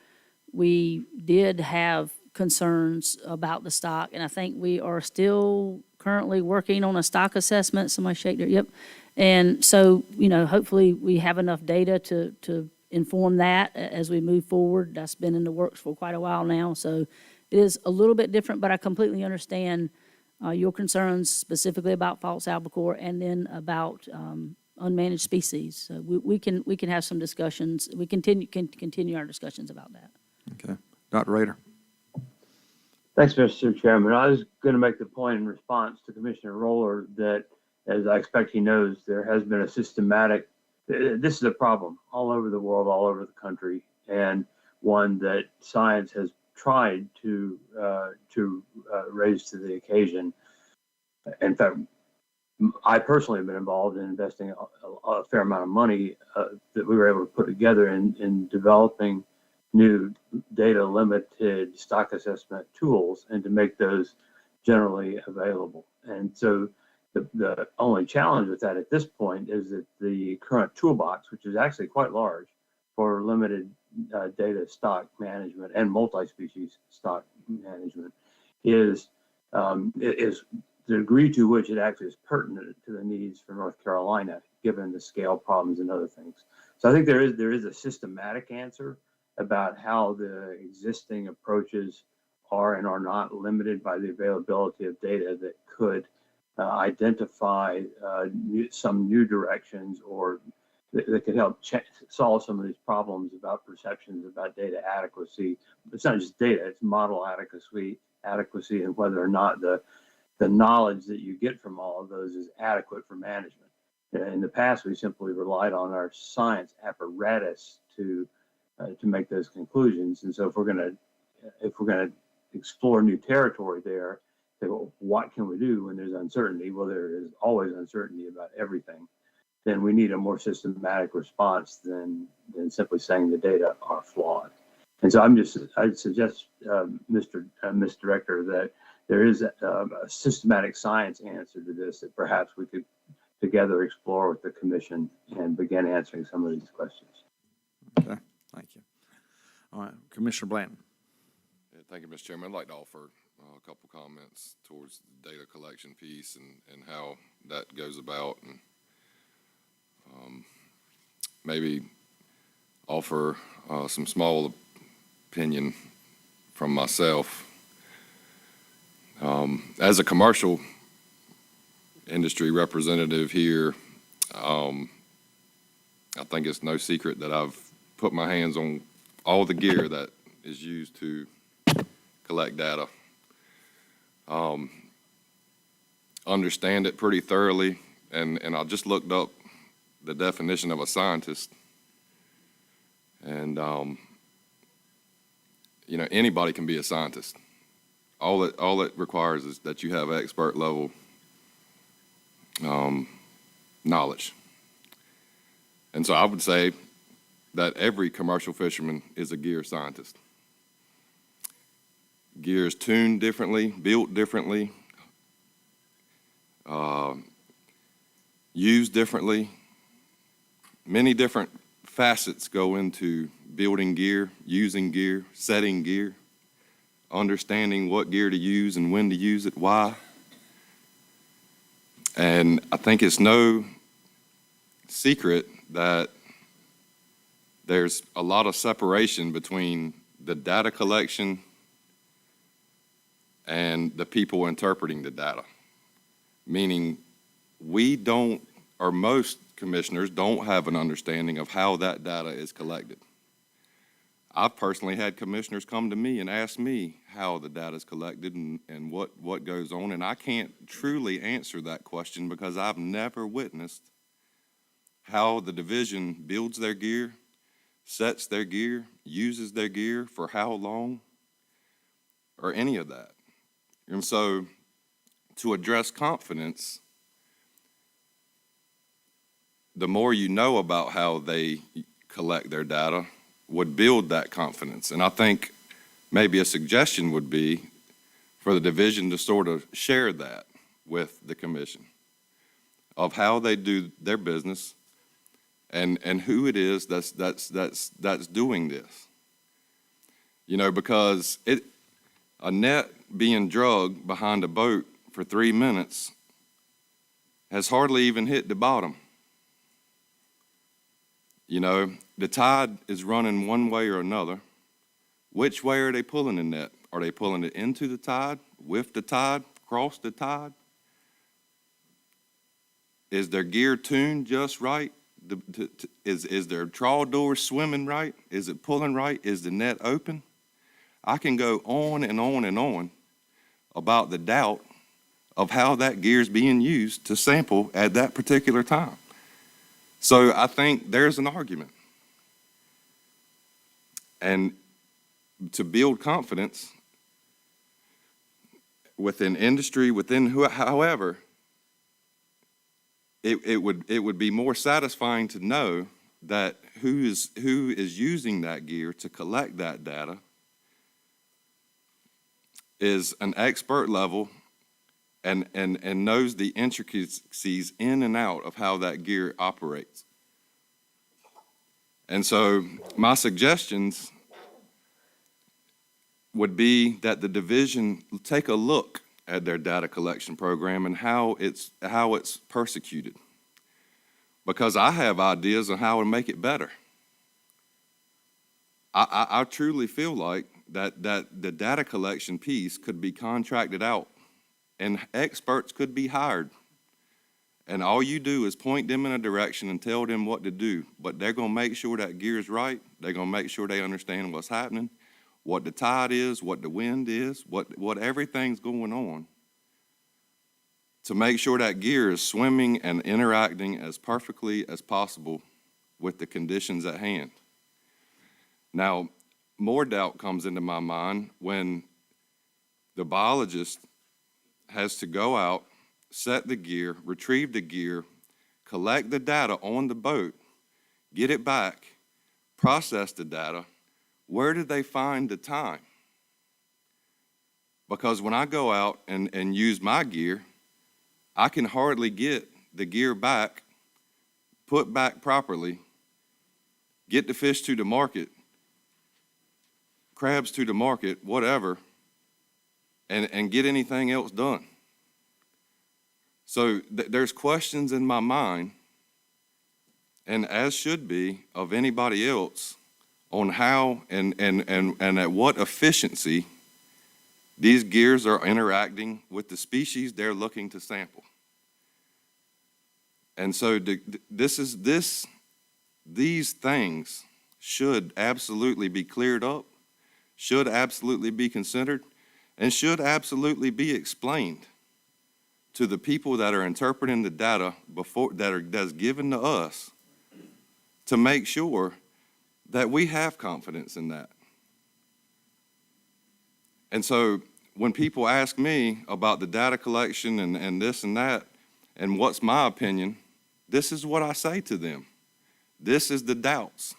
we did have concerns about the stock, and I think we are still currently working on a stock assessment. Somebody shake their, yep. And so, hopefully we have enough data to inform that as we move forward. That's been in the works for quite a while now, so it is a little bit different, but I completely understand your concerns specifically about false albacore and then about unmanaged species. So we can have some discussions. We can continue our discussions about that. Okay. Dr. Rader. Thanks, Mr. Chairman. I was going to make the point in response to Commissioner Roller that, as I expect he knows, there has been a systematic, this is a problem all over the world, all over the country, and one that science has tried to raise to the occasion. In fact, I personally have been involved in investing a fair amount of money that we were able to put together in developing new data limited stock assessment tools and to make those generally available. And so the only challenge with that at this point is that the current toolbox, which is actually quite large for limited data stock management and multi-species stock management, is the degree to which it actually is pertinent to the needs for North Carolina, given the scale problems and other things. So I think there is a systematic answer about how the existing approaches are and are not limited by the availability of data that could identify some new directions or that could help solve some of these problems about perceptions about data adequacy. It's not just data, it's model adequacy, and whether or not the knowledge that you get from all of those is adequate for management. In the past, we simply relied on our science apparatus to make those conclusions. And so if we're going to explore new territory there, say, well, what can we do when there's uncertainty? Well, there is always uncertainty about everything. Then we need a more systematic response than simply saying the data are flawed. And so I'd suggest, Mr. Director, that there is a systematic science answer to this that perhaps we could together explore with the commission and begin answering some of these questions. Okay, thank you. All right, Commissioner Blanton. Yeah, thank you, Mr. Chairman. I'd like to offer a couple comments towards the data collection piece and how that goes about, and maybe offer some small opinion from myself. As a commercial industry representative here, I think it's no secret that I've put my hands on all the gear that is used to collect data. Understand it pretty thoroughly, and I just looked up the definition of a scientist, and anybody can be a scientist. All it requires is that you have expert level knowledge. And so I would say that every commercial fisherman is a gear scientist. Gear is tuned differently, built differently, used differently. Many different facets go into building gear, using gear, setting gear, understanding what gear to use and when to use it, why. And I think it's no secret that there's a lot of separation between the data collection and the people interpreting the data. Meaning we don't, or most commissioners don't have an understanding of how that data is collected. I've personally had commissioners come to me and ask me how the data is collected and what goes on, and I can't truly answer that question because I've never witnessed how the division builds their gear, sets their gear, uses their gear, for how long, or any of that. And so to address confidence, the more you know about how they collect their data would build that confidence. And I think maybe a suggestion would be for the division to sort of share that with the commission of how they do their business and who it is that's doing this. You know, because a net being drugged behind a boat for 3 minutes has hardly even hit the bottom. You know, the tide is running one way or another. Which way are they pulling the net? Are they pulling it into the tide, with the tide, across the tide? Is their gear tuned just right? Is their trawl door swimming right? Is it pulling right? Is the net open? I can go on and on and on about the doubt of how that gear is being used to sample at that particular time. So I think there's an argument. And to build confidence within industry, however, it would be more satisfying to know that who is using that gear to collect that data is an expert level and knows the intricacies in and out of how that gear operates. And so my suggestions would be that the division take a look at their data collection program and how it's persecuted. Because I have ideas on how to make it better. I truly feel like that the data collection piece could be contracted out and experts could be hired. And all you do is point them in a direction and tell them what to do. But they're going to make sure that gear is right. They're going to make sure they understand what's happening, what the tide is, what the wind is, what everything's going on, to make sure that gear is swimming and interacting as perfectly as possible with the conditions at hand. Now, more doubt comes into my mind when the biologist has to go out, set the gear, retrieve the gear, collect the data on the boat, get it back, process the data. Where did they find the time? Because when I go out and use my gear, I can hardly get the gear back, put back properly, get the fish to the market, crabs to the market, whatever, and get anything else done. So there's questions in my mind, and as should be of anybody else, on how and at what efficiency these gears are interacting with the species they're looking to sample. And so these things should absolutely be cleared up, should absolutely be considered, and should absolutely be explained to the people that are interpreting the data that's given to us, to make sure that we have confidence in that. And so when people ask me about the data collection and this and that, and what's my opinion, this is what I say to them. This is the doubts.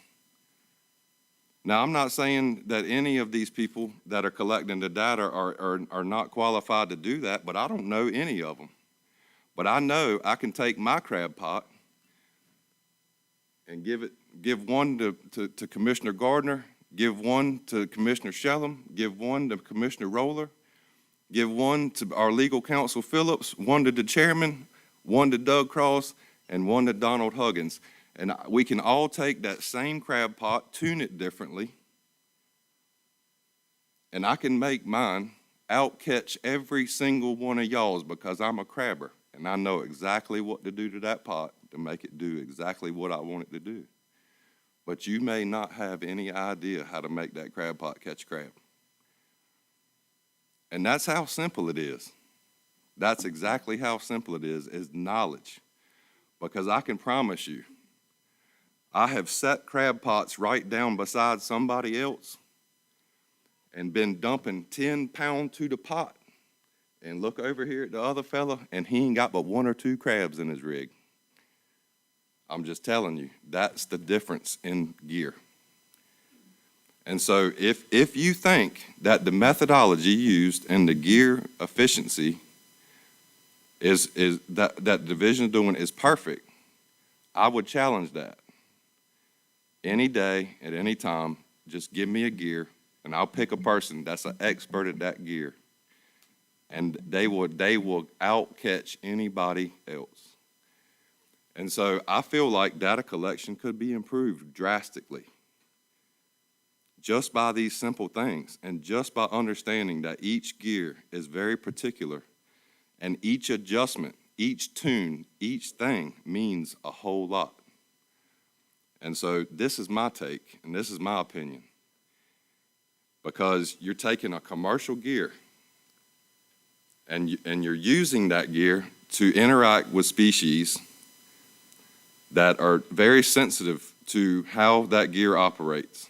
Now, I'm not saying that any of these people that are collecting the data are not qualified to do that, but I don't know any of them. But I know I can take my crab pot and give it give one to Commissioner Gardner, give one to Commissioner Shellum, give one to Commissioner Roller, give one to our legal counsel Phillips, one to the chairman, one to Doug Cross, and one to Donald Huggins. And we can all take that same crab pot, tune it differently, and I can make mine outcatch every single one of y'all's because I'm a crabber, and I know exactly what to do to that pot to make it do exactly what I want it to do. But you may not have any idea how to make that crab pot catch crab. And that's how simple it is. That's exactly how simple it is knowledge. Because I can promise you, I have set crab pots right down beside somebody else and been dumping 10 pounds to the pot. And look over here at the other fella, and he ain't got but 1 or 2 crabs in his rig. I'm just telling you, that's the difference in gear. And so if you think that the methodology used in the gear efficiency is that division doing is perfect, I would challenge that. Any day, at any time, just give me a gear, and I'll pick a person that's an expert at that gear. And they will outcatch anybody else. And so I feel like data collection could be improved drastically just by these simple things and just by understanding that each gear is very particular and each adjustment, each tune, each thing means a whole lot. And so this is my take and this is my opinion, because you're taking a commercial gear and you're using that gear to interact with species that are very sensitive to how that gear operates.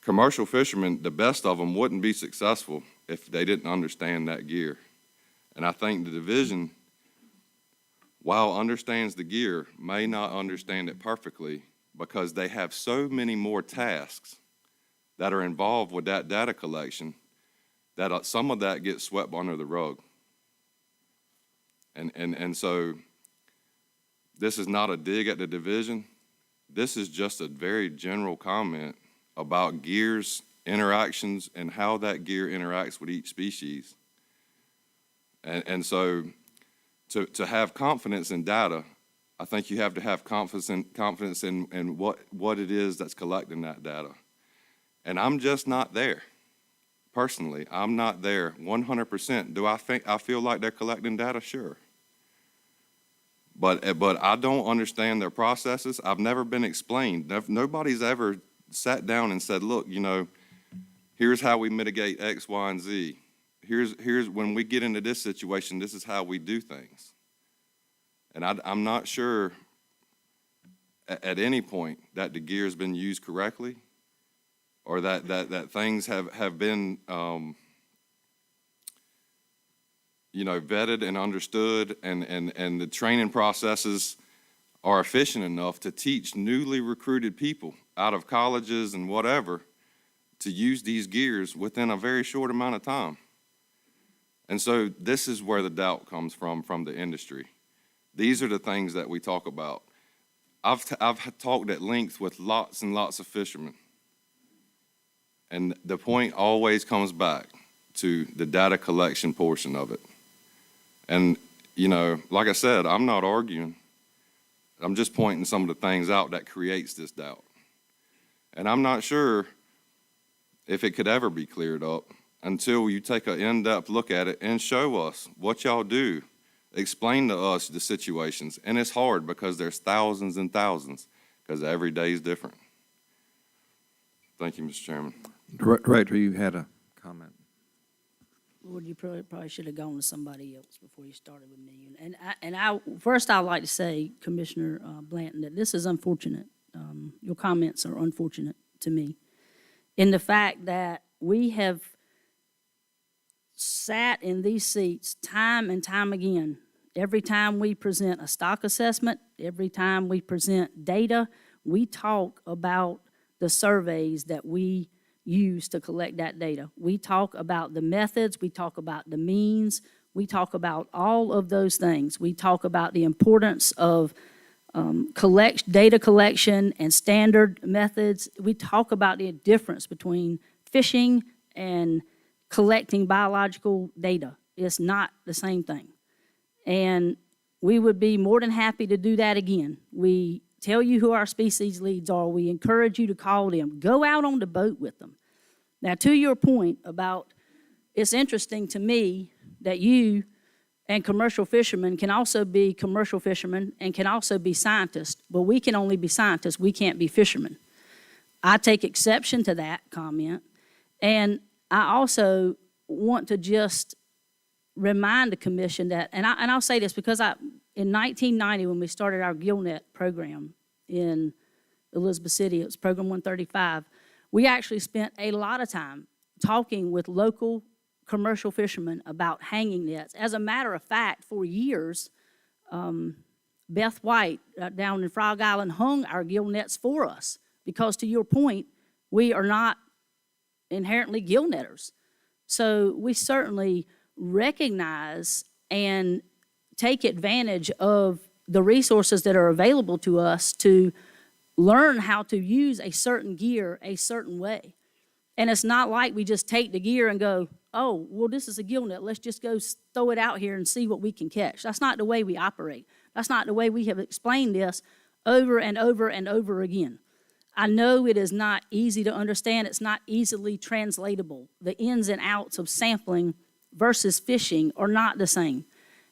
Commercial fishermen, the best of them, wouldn't be successful if they didn't understand that gear. And I think the division, while understands the gear, may not understand it perfectly because they have so many more tasks that are involved with that data collection that some of that gets swept under the rug. And so this is not a dig at the division. This is just a very general comment about gears, interactions, and how that gear interacts with each species. And so to have confidence in data, I think you have to have confidence in what it is that's collecting that data. And I'm just not there. Personally, I'm not there 100%. Do I feel like they're collecting data? Sure. But I don't understand their processes. I've never been explained. Nobody's ever sat down and said, look, here's how we mitigate X, Y, and Z. Here's when we get into this situation, this is how we do things. And I'm not sure at any point that the gear has been used correctly or that things have been vetted and understood, and the training processes are efficient enough to teach newly recruited people out of colleges and whatever to use these gears within a very short amount of time. And so this is where the doubt comes from the industry. These are the things that we talk about. I've talked at length with lots and lots of fishermen, and the point always comes back to the data collection portion of it. And, like I said, I'm not arguing. I'm just pointing some of the things out that creates this doubt. And I'm not sure if it could ever be cleared up until you take an in-depth look at it and show us what y'all do. Explain to us the situations. And it's hard because there's thousands and thousands because every day is different. Thank you, Mr. Chairman. Director, you had a comment. Lord, you probably should have gone to somebody else before you started with me. First, I'd like to say, Commissioner Blanton, that this is unfortunate. Your comments are unfortunate to me in the fact that we have sat in these seats time and time again. Every time we present a stock assessment, every time we present data, we talk about the surveys that we use to collect that data. We talk about the methods, we talk about the means, we talk about all of those things. We talk about the importance of data collection and standard methods. We talk about the difference between fishing and collecting biological data. It's not the same thing. And we would be more than happy to do that again. We tell you who our species leads are. We encourage you to call them. Go out on the boat with them. Now, to your point about, it's interesting to me that you and commercial fishermen can also be commercial fishermen and can also be scientists, but we can only be scientists. We can't be fishermen. I take exception to that comment, and I also want to just remind the commission that, and I'll say this because in 1990 when we started our GillNet program in Elizabeth City, it was Program 135, we actually spent a lot of time talking with local commercial fishermen about hanging nets. As a matter of fact, for years, Beth White down in Frog Island hung our gill nets for us because, to your point, we are not inherently gill netters. So we certainly recognize and take advantage of the resources that are available to us to learn how to use a certain gear a certain way. And it's not like we just take the gear and go, oh, well, this is a gill net. Let's just go throw it out here and see what we can catch. That's not the way we operate. That's not the way we have explained this over and over and over again. I know it is not easy to understand. It's not easily translatable. The ins and outs of sampling versus fishing are not the same.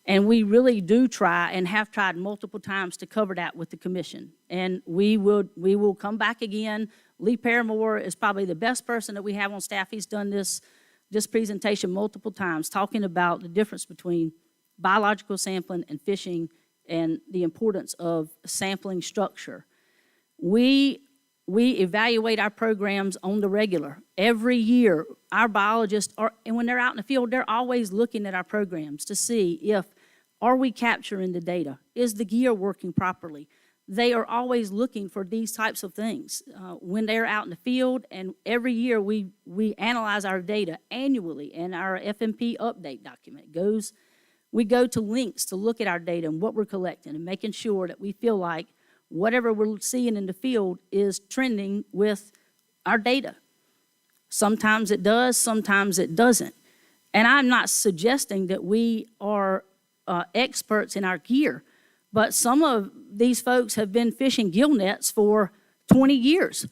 And we really do try and have tried multiple times to cover that with the commission. And we will come back again. Lee Paramore is probably the best person that we have on staff. He's done this presentation multiple times, talking about the difference between biological sampling and fishing and the importance of sampling structure. We evaluate our programs on the regular. Every year, our biologists and when they're out in the field, they're always looking at our programs to see if, are we capturing the data? Is the gear working properly? They are always looking for these types of things when they're out in the field, and every year we analyze our data annually, and our FMP update document we go to links to look at our data and what we're collecting and making sure that we feel like whatever we're seeing in the field is trending with our data. Sometimes it does, sometimes it doesn't. And I'm not suggesting that we are experts in our gear, but some of these folks have been fishing gill nets for 20 years,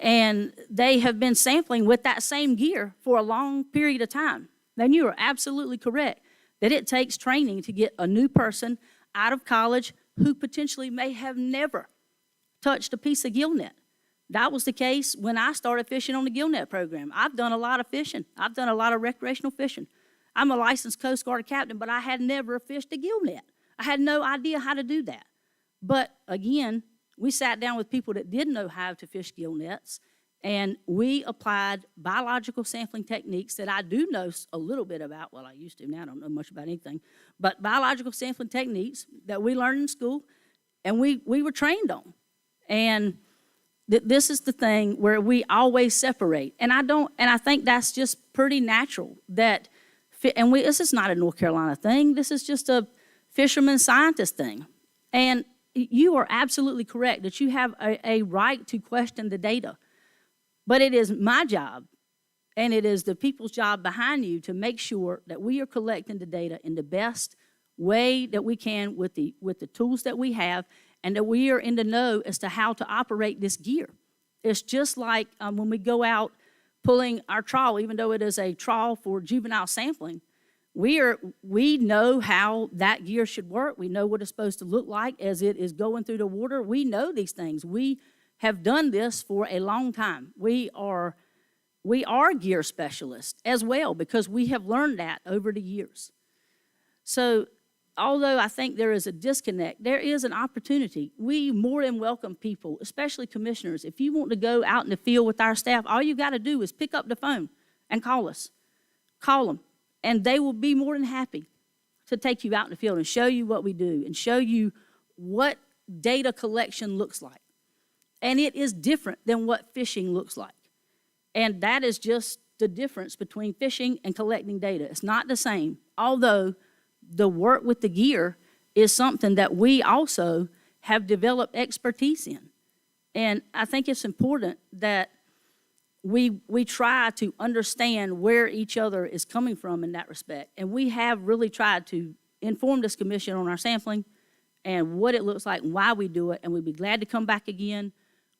and they have been sampling with that same gear for a long period of time. Then you are absolutely correct that it takes training to get a new person out of college who potentially may have never touched a piece of gill net. That was the case when I started fishing on the gill net program. I've done a lot of fishing. I've done a lot of recreational fishing. I'm a licensed Coast Guard captain, but I had never fished a gill net. I had no idea how to do that. But again, we sat down with people that did know how to fish gill nets, and we applied biological sampling techniques that I do know a little bit about. Well, I used to. Now I don't know much about anything. But biological sampling techniques that we learned in school and we were trained on. And this is the thing where we always separate. And I think that's just pretty natural that, this is not a North Carolina thing. This is just a fisherman scientist thing. And you are absolutely correct that you have a right to question the data. But it is my job, and it is the people's job behind you to make sure that we are collecting the data in the best way that we can with the tools that we have, and that we are in the know as to how to operate this gear. It's just like when we go out pulling our trawl, even though it is a trawl for juvenile sampling, we know how that gear should work. We know what it's supposed to look like as it is going through the water. We know these things. We have done this for a long time. We are gear specialists as well because we have learned that over the years. So although I think there is a disconnect, there is an opportunity. We more than welcome people, especially commissioners. If you want to go out in the field with our staff, all you got to do is pick up the phone and call us. Call them, and they will be more than happy to take you out in the field and show you what we do and show you what data collection looks like. And it is different than what fishing looks like. And that is just the difference between fishing and collecting data. It's not the same, although the work with the gear is something that we also have developed expertise in. And I think it's important that we try to understand where each other is coming from in that respect. And we have really tried to inform this commission on our sampling and what it looks like and why we do it. And we'd be glad to come back again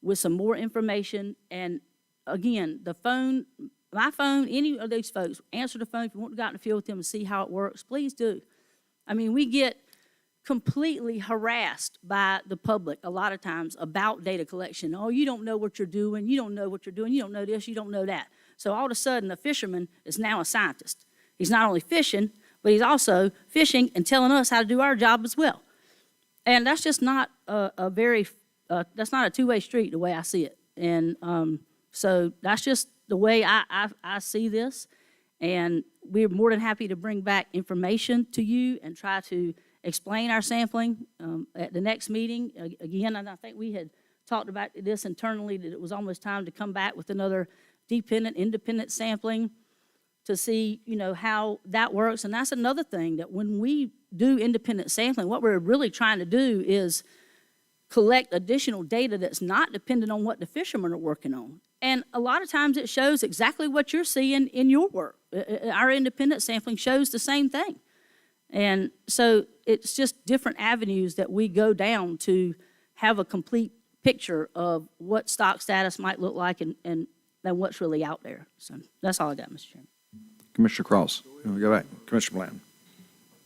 with some more information. And again, the phone, my phone, any of these folks, answer the phone. If you want to go out in the field with them and see how it works, please do. I mean, we get completely harassed by the public a lot of times about data collection. Oh, you don't know what you're doing. You don't know what you're doing. You don't know this. You don't know that. So all of a sudden, a fisherman is now a scientist. He's not only fishing, but he's also fishing and telling us how to do our job as well. And that's just not that's not a two-way street the way I see it. And so that's just the way I see this. And we're more than happy to bring back information to you and try to explain our sampling at the next meeting. Again, and I think we had talked about this internally, that it was almost time to come back with another independent sampling to see, how that works. And that's another thing, that when we do independent sampling, what we're really trying to do is collect additional data that's not dependent on what the fishermen are working on. And a lot of times it shows exactly what you're seeing in your work. Our independent sampling shows the same thing. And so it's just different avenues that we go down to have a complete picture of what stock status might look like and what's really out there. So that's all I got, Mr. Chairman. Commissioner Cross, we go back. Commissioner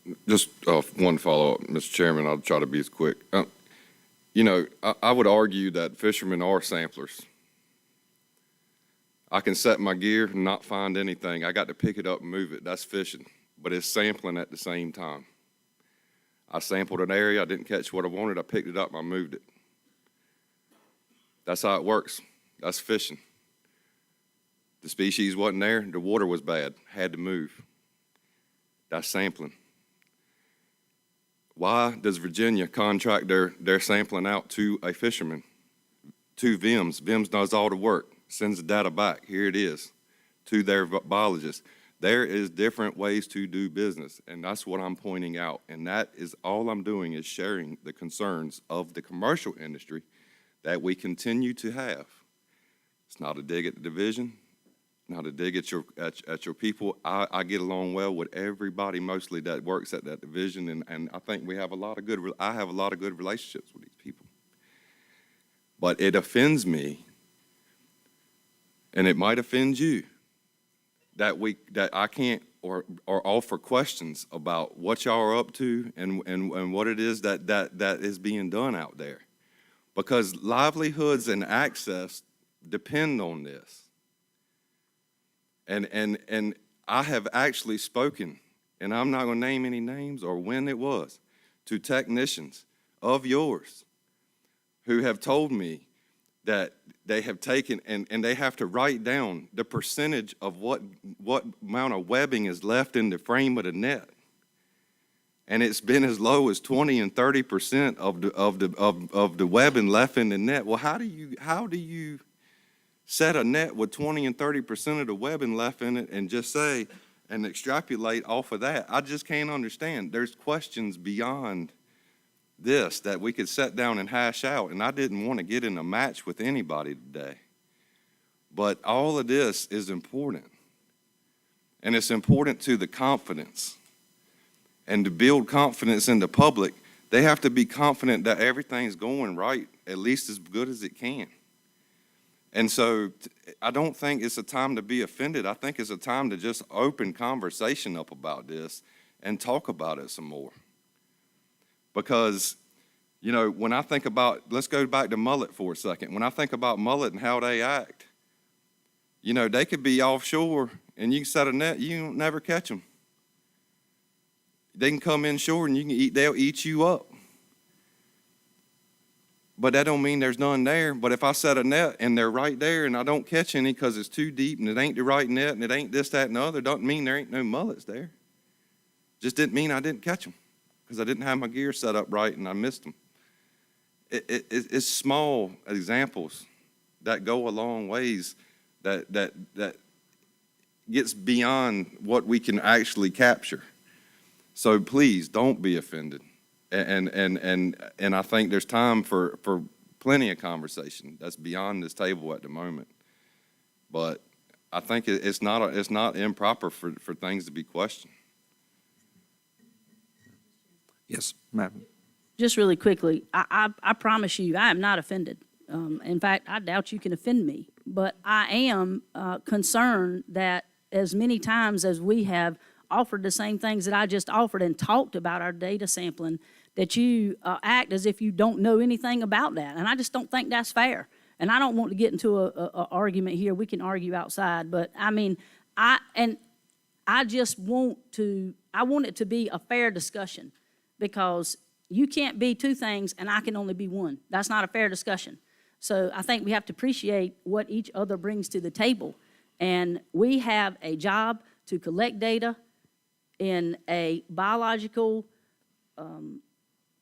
Bland. Just one follow-up, Mr. Chairman. I'll try to be as quick. I would argue that fishermen are samplers. I can set my gear and not find anything. I got to pick it up and move it. That's fishing, but it's sampling at the same time. I sampled an area, I didn't catch what I wanted, I picked it up and I moved it. That's how it works. That's fishing. The species wasn't there, the water was bad, had to move. That's sampling. Why does Virginia contract their sampling out to a fisherman? To VIMS. VIMS does all the work, sends the data back, here it is, to their biologist. There is different ways to do business, and that's what I'm pointing out. And that is all I'm doing, is sharing the concerns of the commercial industry that we continue to have. It's not a dig at the division, not a dig at your people. I get along well with everybody mostly that works at that division, and I think I have a lot of good relationships with these people. But it offends me, and it might offend you, that I can't or offer questions about what y'all are up to and what it is that is being done out there. Because livelihoods and access depend on this. And I have actually spoken, and I'm not going to name any names or when it was, to technicians of yours who have told me that they have taken and they have to write down the percentage of what amount of webbing is left in the frame of the net. And it's been as low as 20 and 30% of the webbing left in the net. Well, how do you set a net with 20 and 30% of the webbing left in it and just say and extrapolate off of that? I just can't understand. There's questions beyond this that we could sit down and hash out, and I didn't want to get in a match with anybody today. But all of this is important, and it's important to the confidence. And to build confidence in the public, they have to be confident that everything's going right, at least as good as it can. And so I don't think it's a time to be offended. I think it's a time to just open conversation up about this and talk about it some more. Because, when I think about, let's go back to mullet for a second. When I think about mullet and how they act, they could be offshore and you can set a net, you don't never catch them. They can come inshore and they'll eat you up. But that don't mean there's none there. But if I set a net and they're right there and I don't catch any because it's too deep and it ain't the right net and it ain't this, that, and the other, doesn't mean there ain't no mullets there. Just didn't mean I didn't catch them because I didn't have my gear set up right and I missed them. It's small examples that go a long ways that gets beyond what we can actually capture. So please don't be offended. And I think there's time for plenty of conversation that's beyond this table at the moment. But I think it's not improper for things to be questioned. Yes, ma'am. Just really quickly, I promise you, I am not offended. In fact, I doubt you can offend me. But I am concerned that as many times as we have offered the same things that I just offered and talked about our data sampling, that you act as if you don't know anything about that. And I just don't think that's fair. And I don't want to get into a argument here. We can argue outside. But, I mean, I just want it to be a fair discussion, because you can't be two things and I can only be one. That's not a fair discussion. So I think we have to appreciate what each other brings to the table. And we have a job to collect data in a biological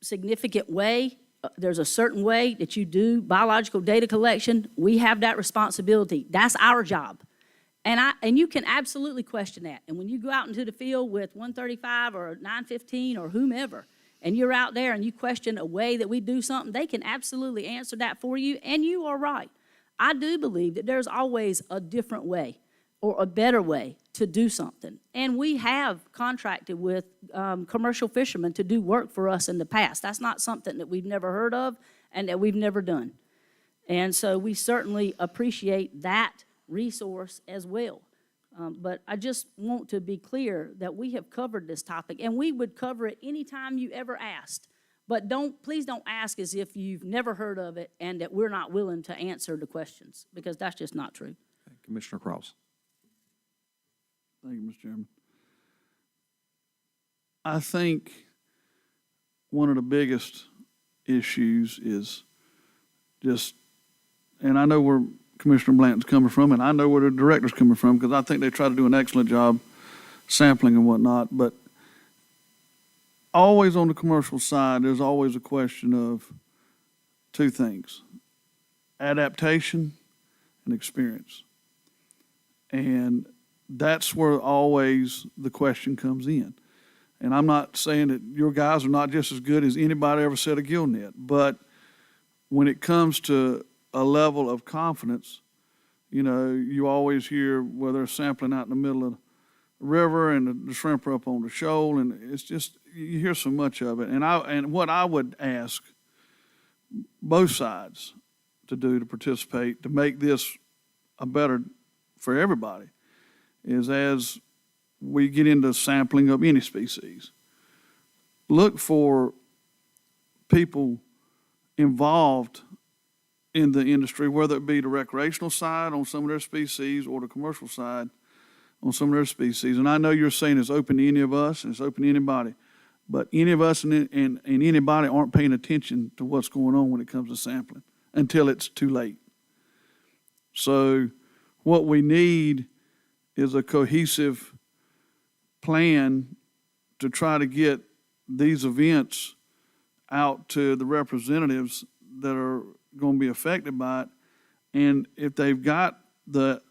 significant way. There's a certain way that you do biological data collection. We have that responsibility. That's our job. And you can absolutely question that. And when you go out into the field with 135 or 915 or whomever, and you're out there and you question a way that we do something, they can absolutely answer that for you, and you are right. I do believe that there's always a different way or a better way to do something. And we have contracted with commercial fishermen to do work for us in the past. That's not something that we've never heard of and that we've never done. And so we certainly appreciate that resource as well. But I just want to be clear that we have covered this topic, and we would cover it anytime you ever asked. But please don't ask as if you've never heard of it and that we're not willing to answer the questions, because that's just not true. Commissioner Cross. Thank you, Mr. Chairman. I think one of the biggest issues is just, and I know where Commissioner Blanton's coming from, and I know where the director's coming from, because I think they try to do an excellent job sampling and whatnot, but always on the commercial side, there's always a question of two things: adaptation and experience. And that's where always the question comes in. And I'm not saying that your guys are not just as good as anybody ever set a gill net, but when it comes to a level of confidence, you know, you always hear where they're sampling out in the middle of the river and the shrimp are up on the shoal, and it's just, you hear so much of it. And what I would ask both sides to do to participate, to make this a better for everybody, is as we get into sampling of any species, look for people involved in the industry, whether it be the recreational side on some of their species or the commercial side on some of their species. And I know you're saying it's open to any of us and it's open to anybody, but any of us and anybody aren't paying attention to what's going on when it comes to sampling until it's too late. So what we need is a cohesive plan to try to get these events out to the representatives that are going to be affected by it. And if they've got the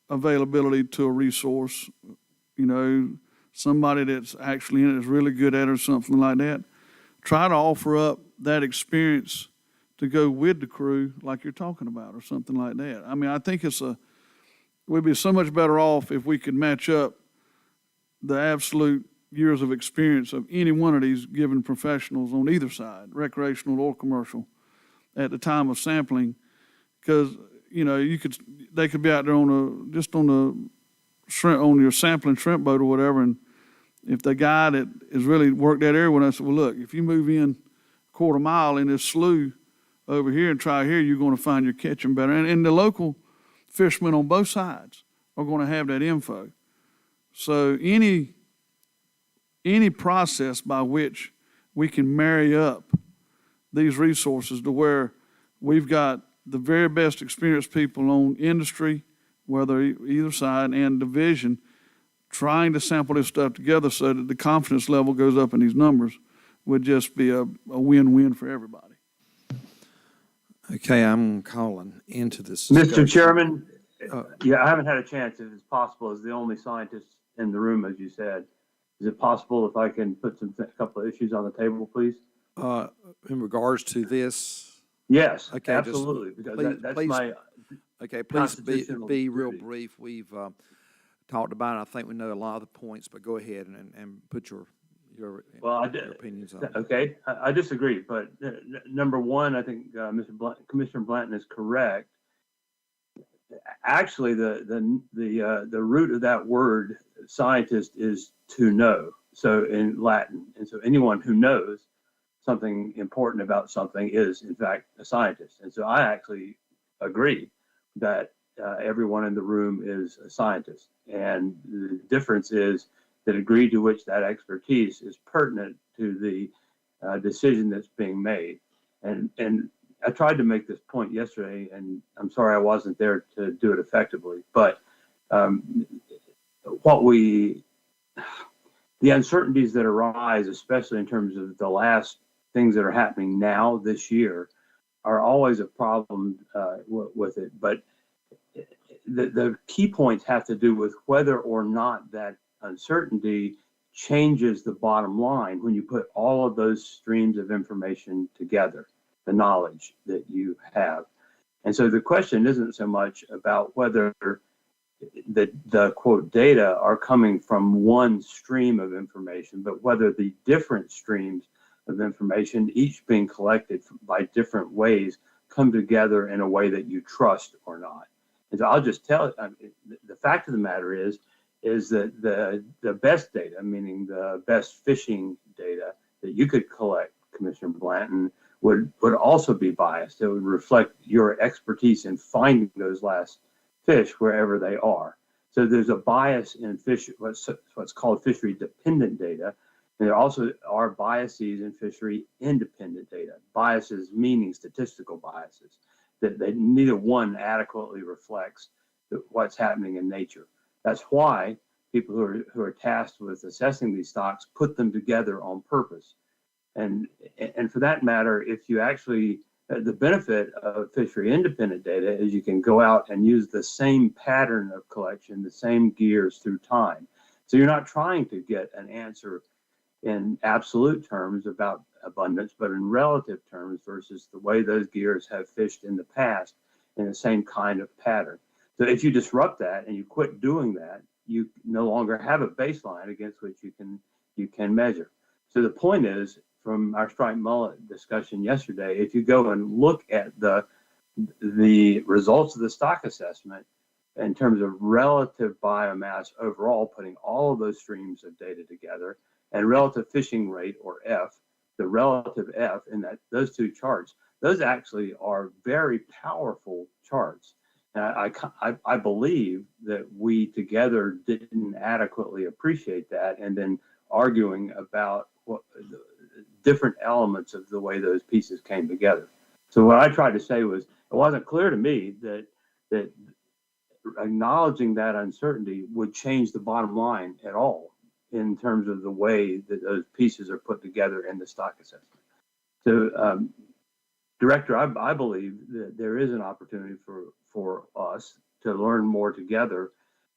availability to a resource, you know, somebody that's actually in it is really good at it or something like that, try to offer up that experience to go with the crew like you're talking about or something like that. I mean, I think we'd be so much better off if we could match up the absolute years of experience of any one of these given professionals on either side, recreational or commercial, at the time of sampling, because, you know, they could be out there on your sampling shrimp boat or whatever, and if the guy that has really worked that area with us said, well, look, if you move in a quarter mile in this slough over here and try here, you're going to find you're catching better. And the local fishermen on both sides are going to have that info. So any process by which we can marry up these resources to where we've got the very best experienced people on industry, whether either side, and division, trying to sample this stuff together so that the confidence level goes up in these numbers, would just be a win-win for everybody. Okay, I'm calling into this Mr. discussion. Chairman, yeah, I haven't had a chance, if it's possible, as the only scientist in the room, as you said, Is it possible if I can put a couple of issues on the table, please? In regards to this, Yes, okay, just absolutely, because please, that's please, my okay, please constitutional be real duty. brief. We've talked about it. I think we know a lot of the points, but go ahead and put your Well, your opinions on it. okay, I disagree, but number one, I think Commissioner Blanton is correct. Actually, the root of that word scientist is to know. So in Latin, and so anyone who knows something important about something is in fact a scientist. And so I actually agree that everyone in the room is a scientist. And the difference is the degree to which that expertise is pertinent to the decision that's being made. And I tried to make this point yesterday, and I'm sorry I wasn't there to do it effectively. But the uncertainties that arise, especially in terms of the last things that are happening now this year, are always a problem with it. But the key points have to do with whether or not that uncertainty changes the bottom line when you put all of those streams of information together, the knowledge that you have. And so the question isn't so much about whether the quote data are coming from one stream of information, but whether the different streams of information, each being collected by different ways, come together in a way that you trust or not. And so I'll just tell you, the fact of the matter is that the best data, meaning the best fishing data that you could collect, Commissioner Blanton, would also be biased. It would reflect your expertise in finding those last fish wherever they are. So there's a bias in what's called fishery dependent data. And there also are biases in fishery independent data. Biases meaning statistical biases, that neither one adequately reflects what's happening in nature. That's why people who are tasked with assessing these stocks put them together on purpose. And for that matter, if you actually, the benefit of fishery independent data is you can go out and use the same pattern of collection, the same gears through time. So you're not trying to get an answer in absolute terms about abundance, but in relative terms versus the way those gears have fished in the past in the same kind of pattern. So if you disrupt that and you quit doing that, you no longer have a baseline against which you can measure. So the point is, from our striped mullet discussion yesterday, if you go and look at the results of the stock assessment in terms of relative biomass overall, putting all of those streams of data together, and relative fishing rate, or F, the relative F in those two charts, those actually are very powerful charts. And I believe that we together didn't adequately appreciate that, and then arguing about different elements of the way those pieces came together. So what I tried to say was, it wasn't clear to me that acknowledging that uncertainty would change the bottom line at all in terms of the way that those pieces are put together in the stock assessment. So, Director, I believe that there is an opportunity for us to learn more together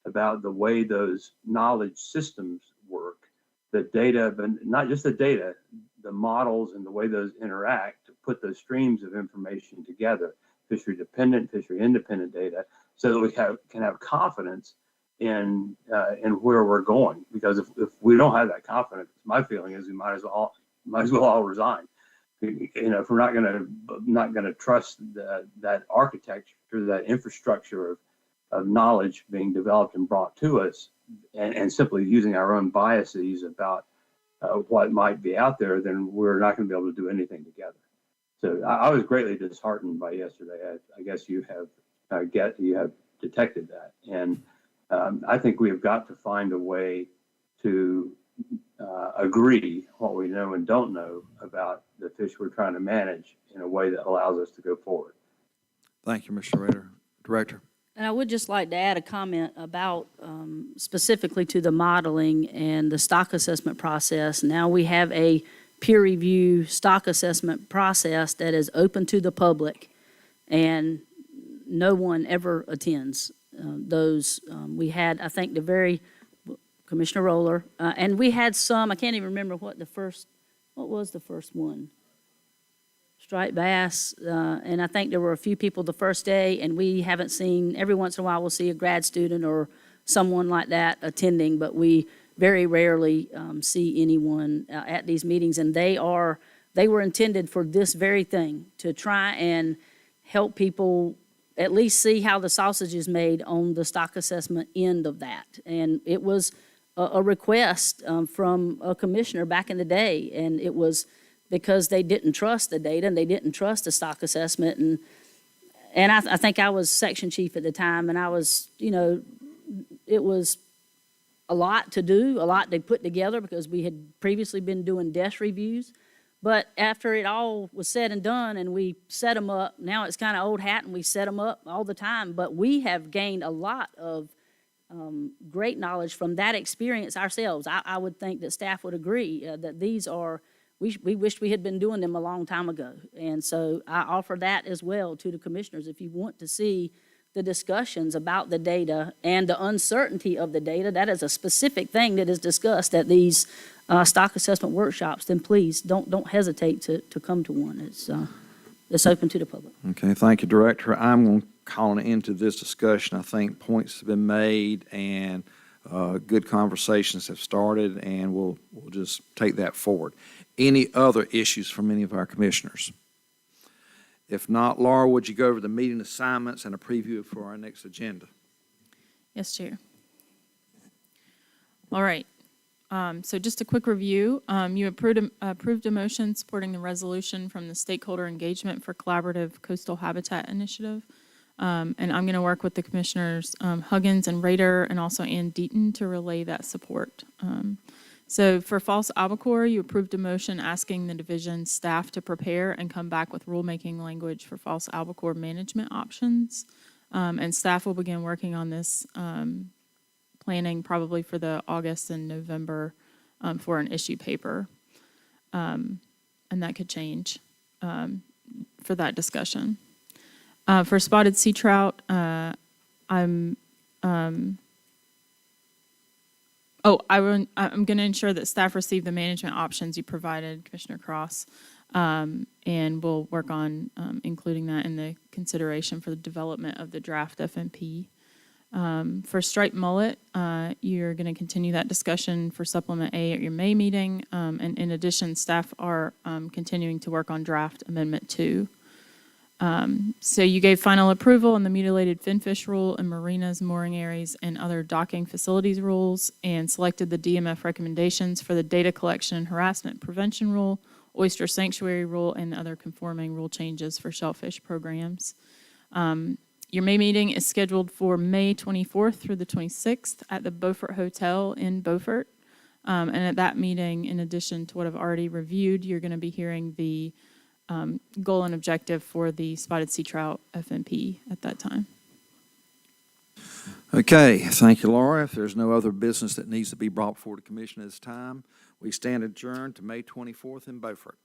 about the way those knowledge systems work, the data, but not just the data, the models and the way those interact to put those streams of information together, fishery dependent, fishery independent data, so that we can have confidence in where we're going. Because if we don't have that confidence, my feeling is we might as well all resign. If we're not gonna trust that architecture, that infrastructure of knowledge being developed and brought to us, and simply using our own biases about what might be out there, then we're not going to be able to do anything together. So I was greatly disheartened by yesterday. I guess you have detected that, and I think we have got to find a way to agree what we know and don't know about the fish we're trying to manage in a way that allows us to go forward. Thank you, Mr. Rader. Director. And I would just like to add a comment about specifically to the modeling and the stock assessment process. Now we have a peer review stock assessment process that is open to the public, and no one ever attends those. We had, I think, Commissioner Roller, and we had some, I can't even remember what was the first one? Striped bass, and I think there were a few people the first day, and we haven't seen, every once in a while, we'll see a grad student or someone like that attending, but we very rarely see anyone at these meetings, and they were intended for this very thing, to try and help people at least see how the sausage is made on the stock assessment end of that. And it was a request from a commissioner back in the day, and it was because they didn't trust the data and they didn't trust the stock assessment. And I think I was section chief at the time, and I was, it was a lot to do, a lot to put together because we had previously been doing desk reviews. But after it all was said and done and we set them up, now it's kind of old hat and we set them up all the time, but we have gained a lot of great knowledge from that experience ourselves. I would think that staff would agree that these are, we wished we had been doing them a long time ago. And so I offer that as well to the commissioners. If you want to see the discussions about the data and the uncertainty of the data, that is a specific thing that is discussed at these stock assessment workshops, then please don't hesitate to come to one. It's open to the public. Okay, thank you, Director. I'm going to call an end to this discussion. I think points have been made and good conversations have started, and we'll just take that forward. Any other issues from any of our commissioners? If not, Laura, would you go over the meeting assignments and a preview for our next agenda? Yes, Chair. All right. So just a quick review. You approved a motion supporting the resolution from the Stakeholder Engagement for Collaborative Coastal Habitat Initiative. And I'm going to work with the commissioners Huggins and Rader and also Ann Deaton to relay that support. So for false albacore, you approved a motion asking the division staff to prepare and come back with rulemaking language for false albacore management options. And staff will begin working on this planning probably for the August and November for an issue paper. And that could change for that discussion. For spotted sea trout, I'm going to ensure that staff receive the management options you provided, Commissioner Cross, and we'll work on including that in the consideration for the development of the draft FMP. For striped mullet, you're going to continue that discussion for Supplement A at your May meeting, and in addition, staff are continuing to work on draft Amendment 2. So you gave final approval on the mutilated finfish rule and marinas, mooring areas, and other docking facilities rules, and selected the DMF recommendations for the data collection and harassment prevention rule, oyster sanctuary rule, and other conforming rule changes for shellfish programs. Your May meeting is scheduled for May 24th through the 26th at the Beaufort Hotel in Beaufort. And at that meeting, in addition to what I've already reviewed, you're going to be hearing the goal and objective for the spotted sea trout FMP at that time. Okay, thank you, Laura. If there's no other business that needs to be brought before the commission at this time, we stand adjourned to May 24th in Beaufort.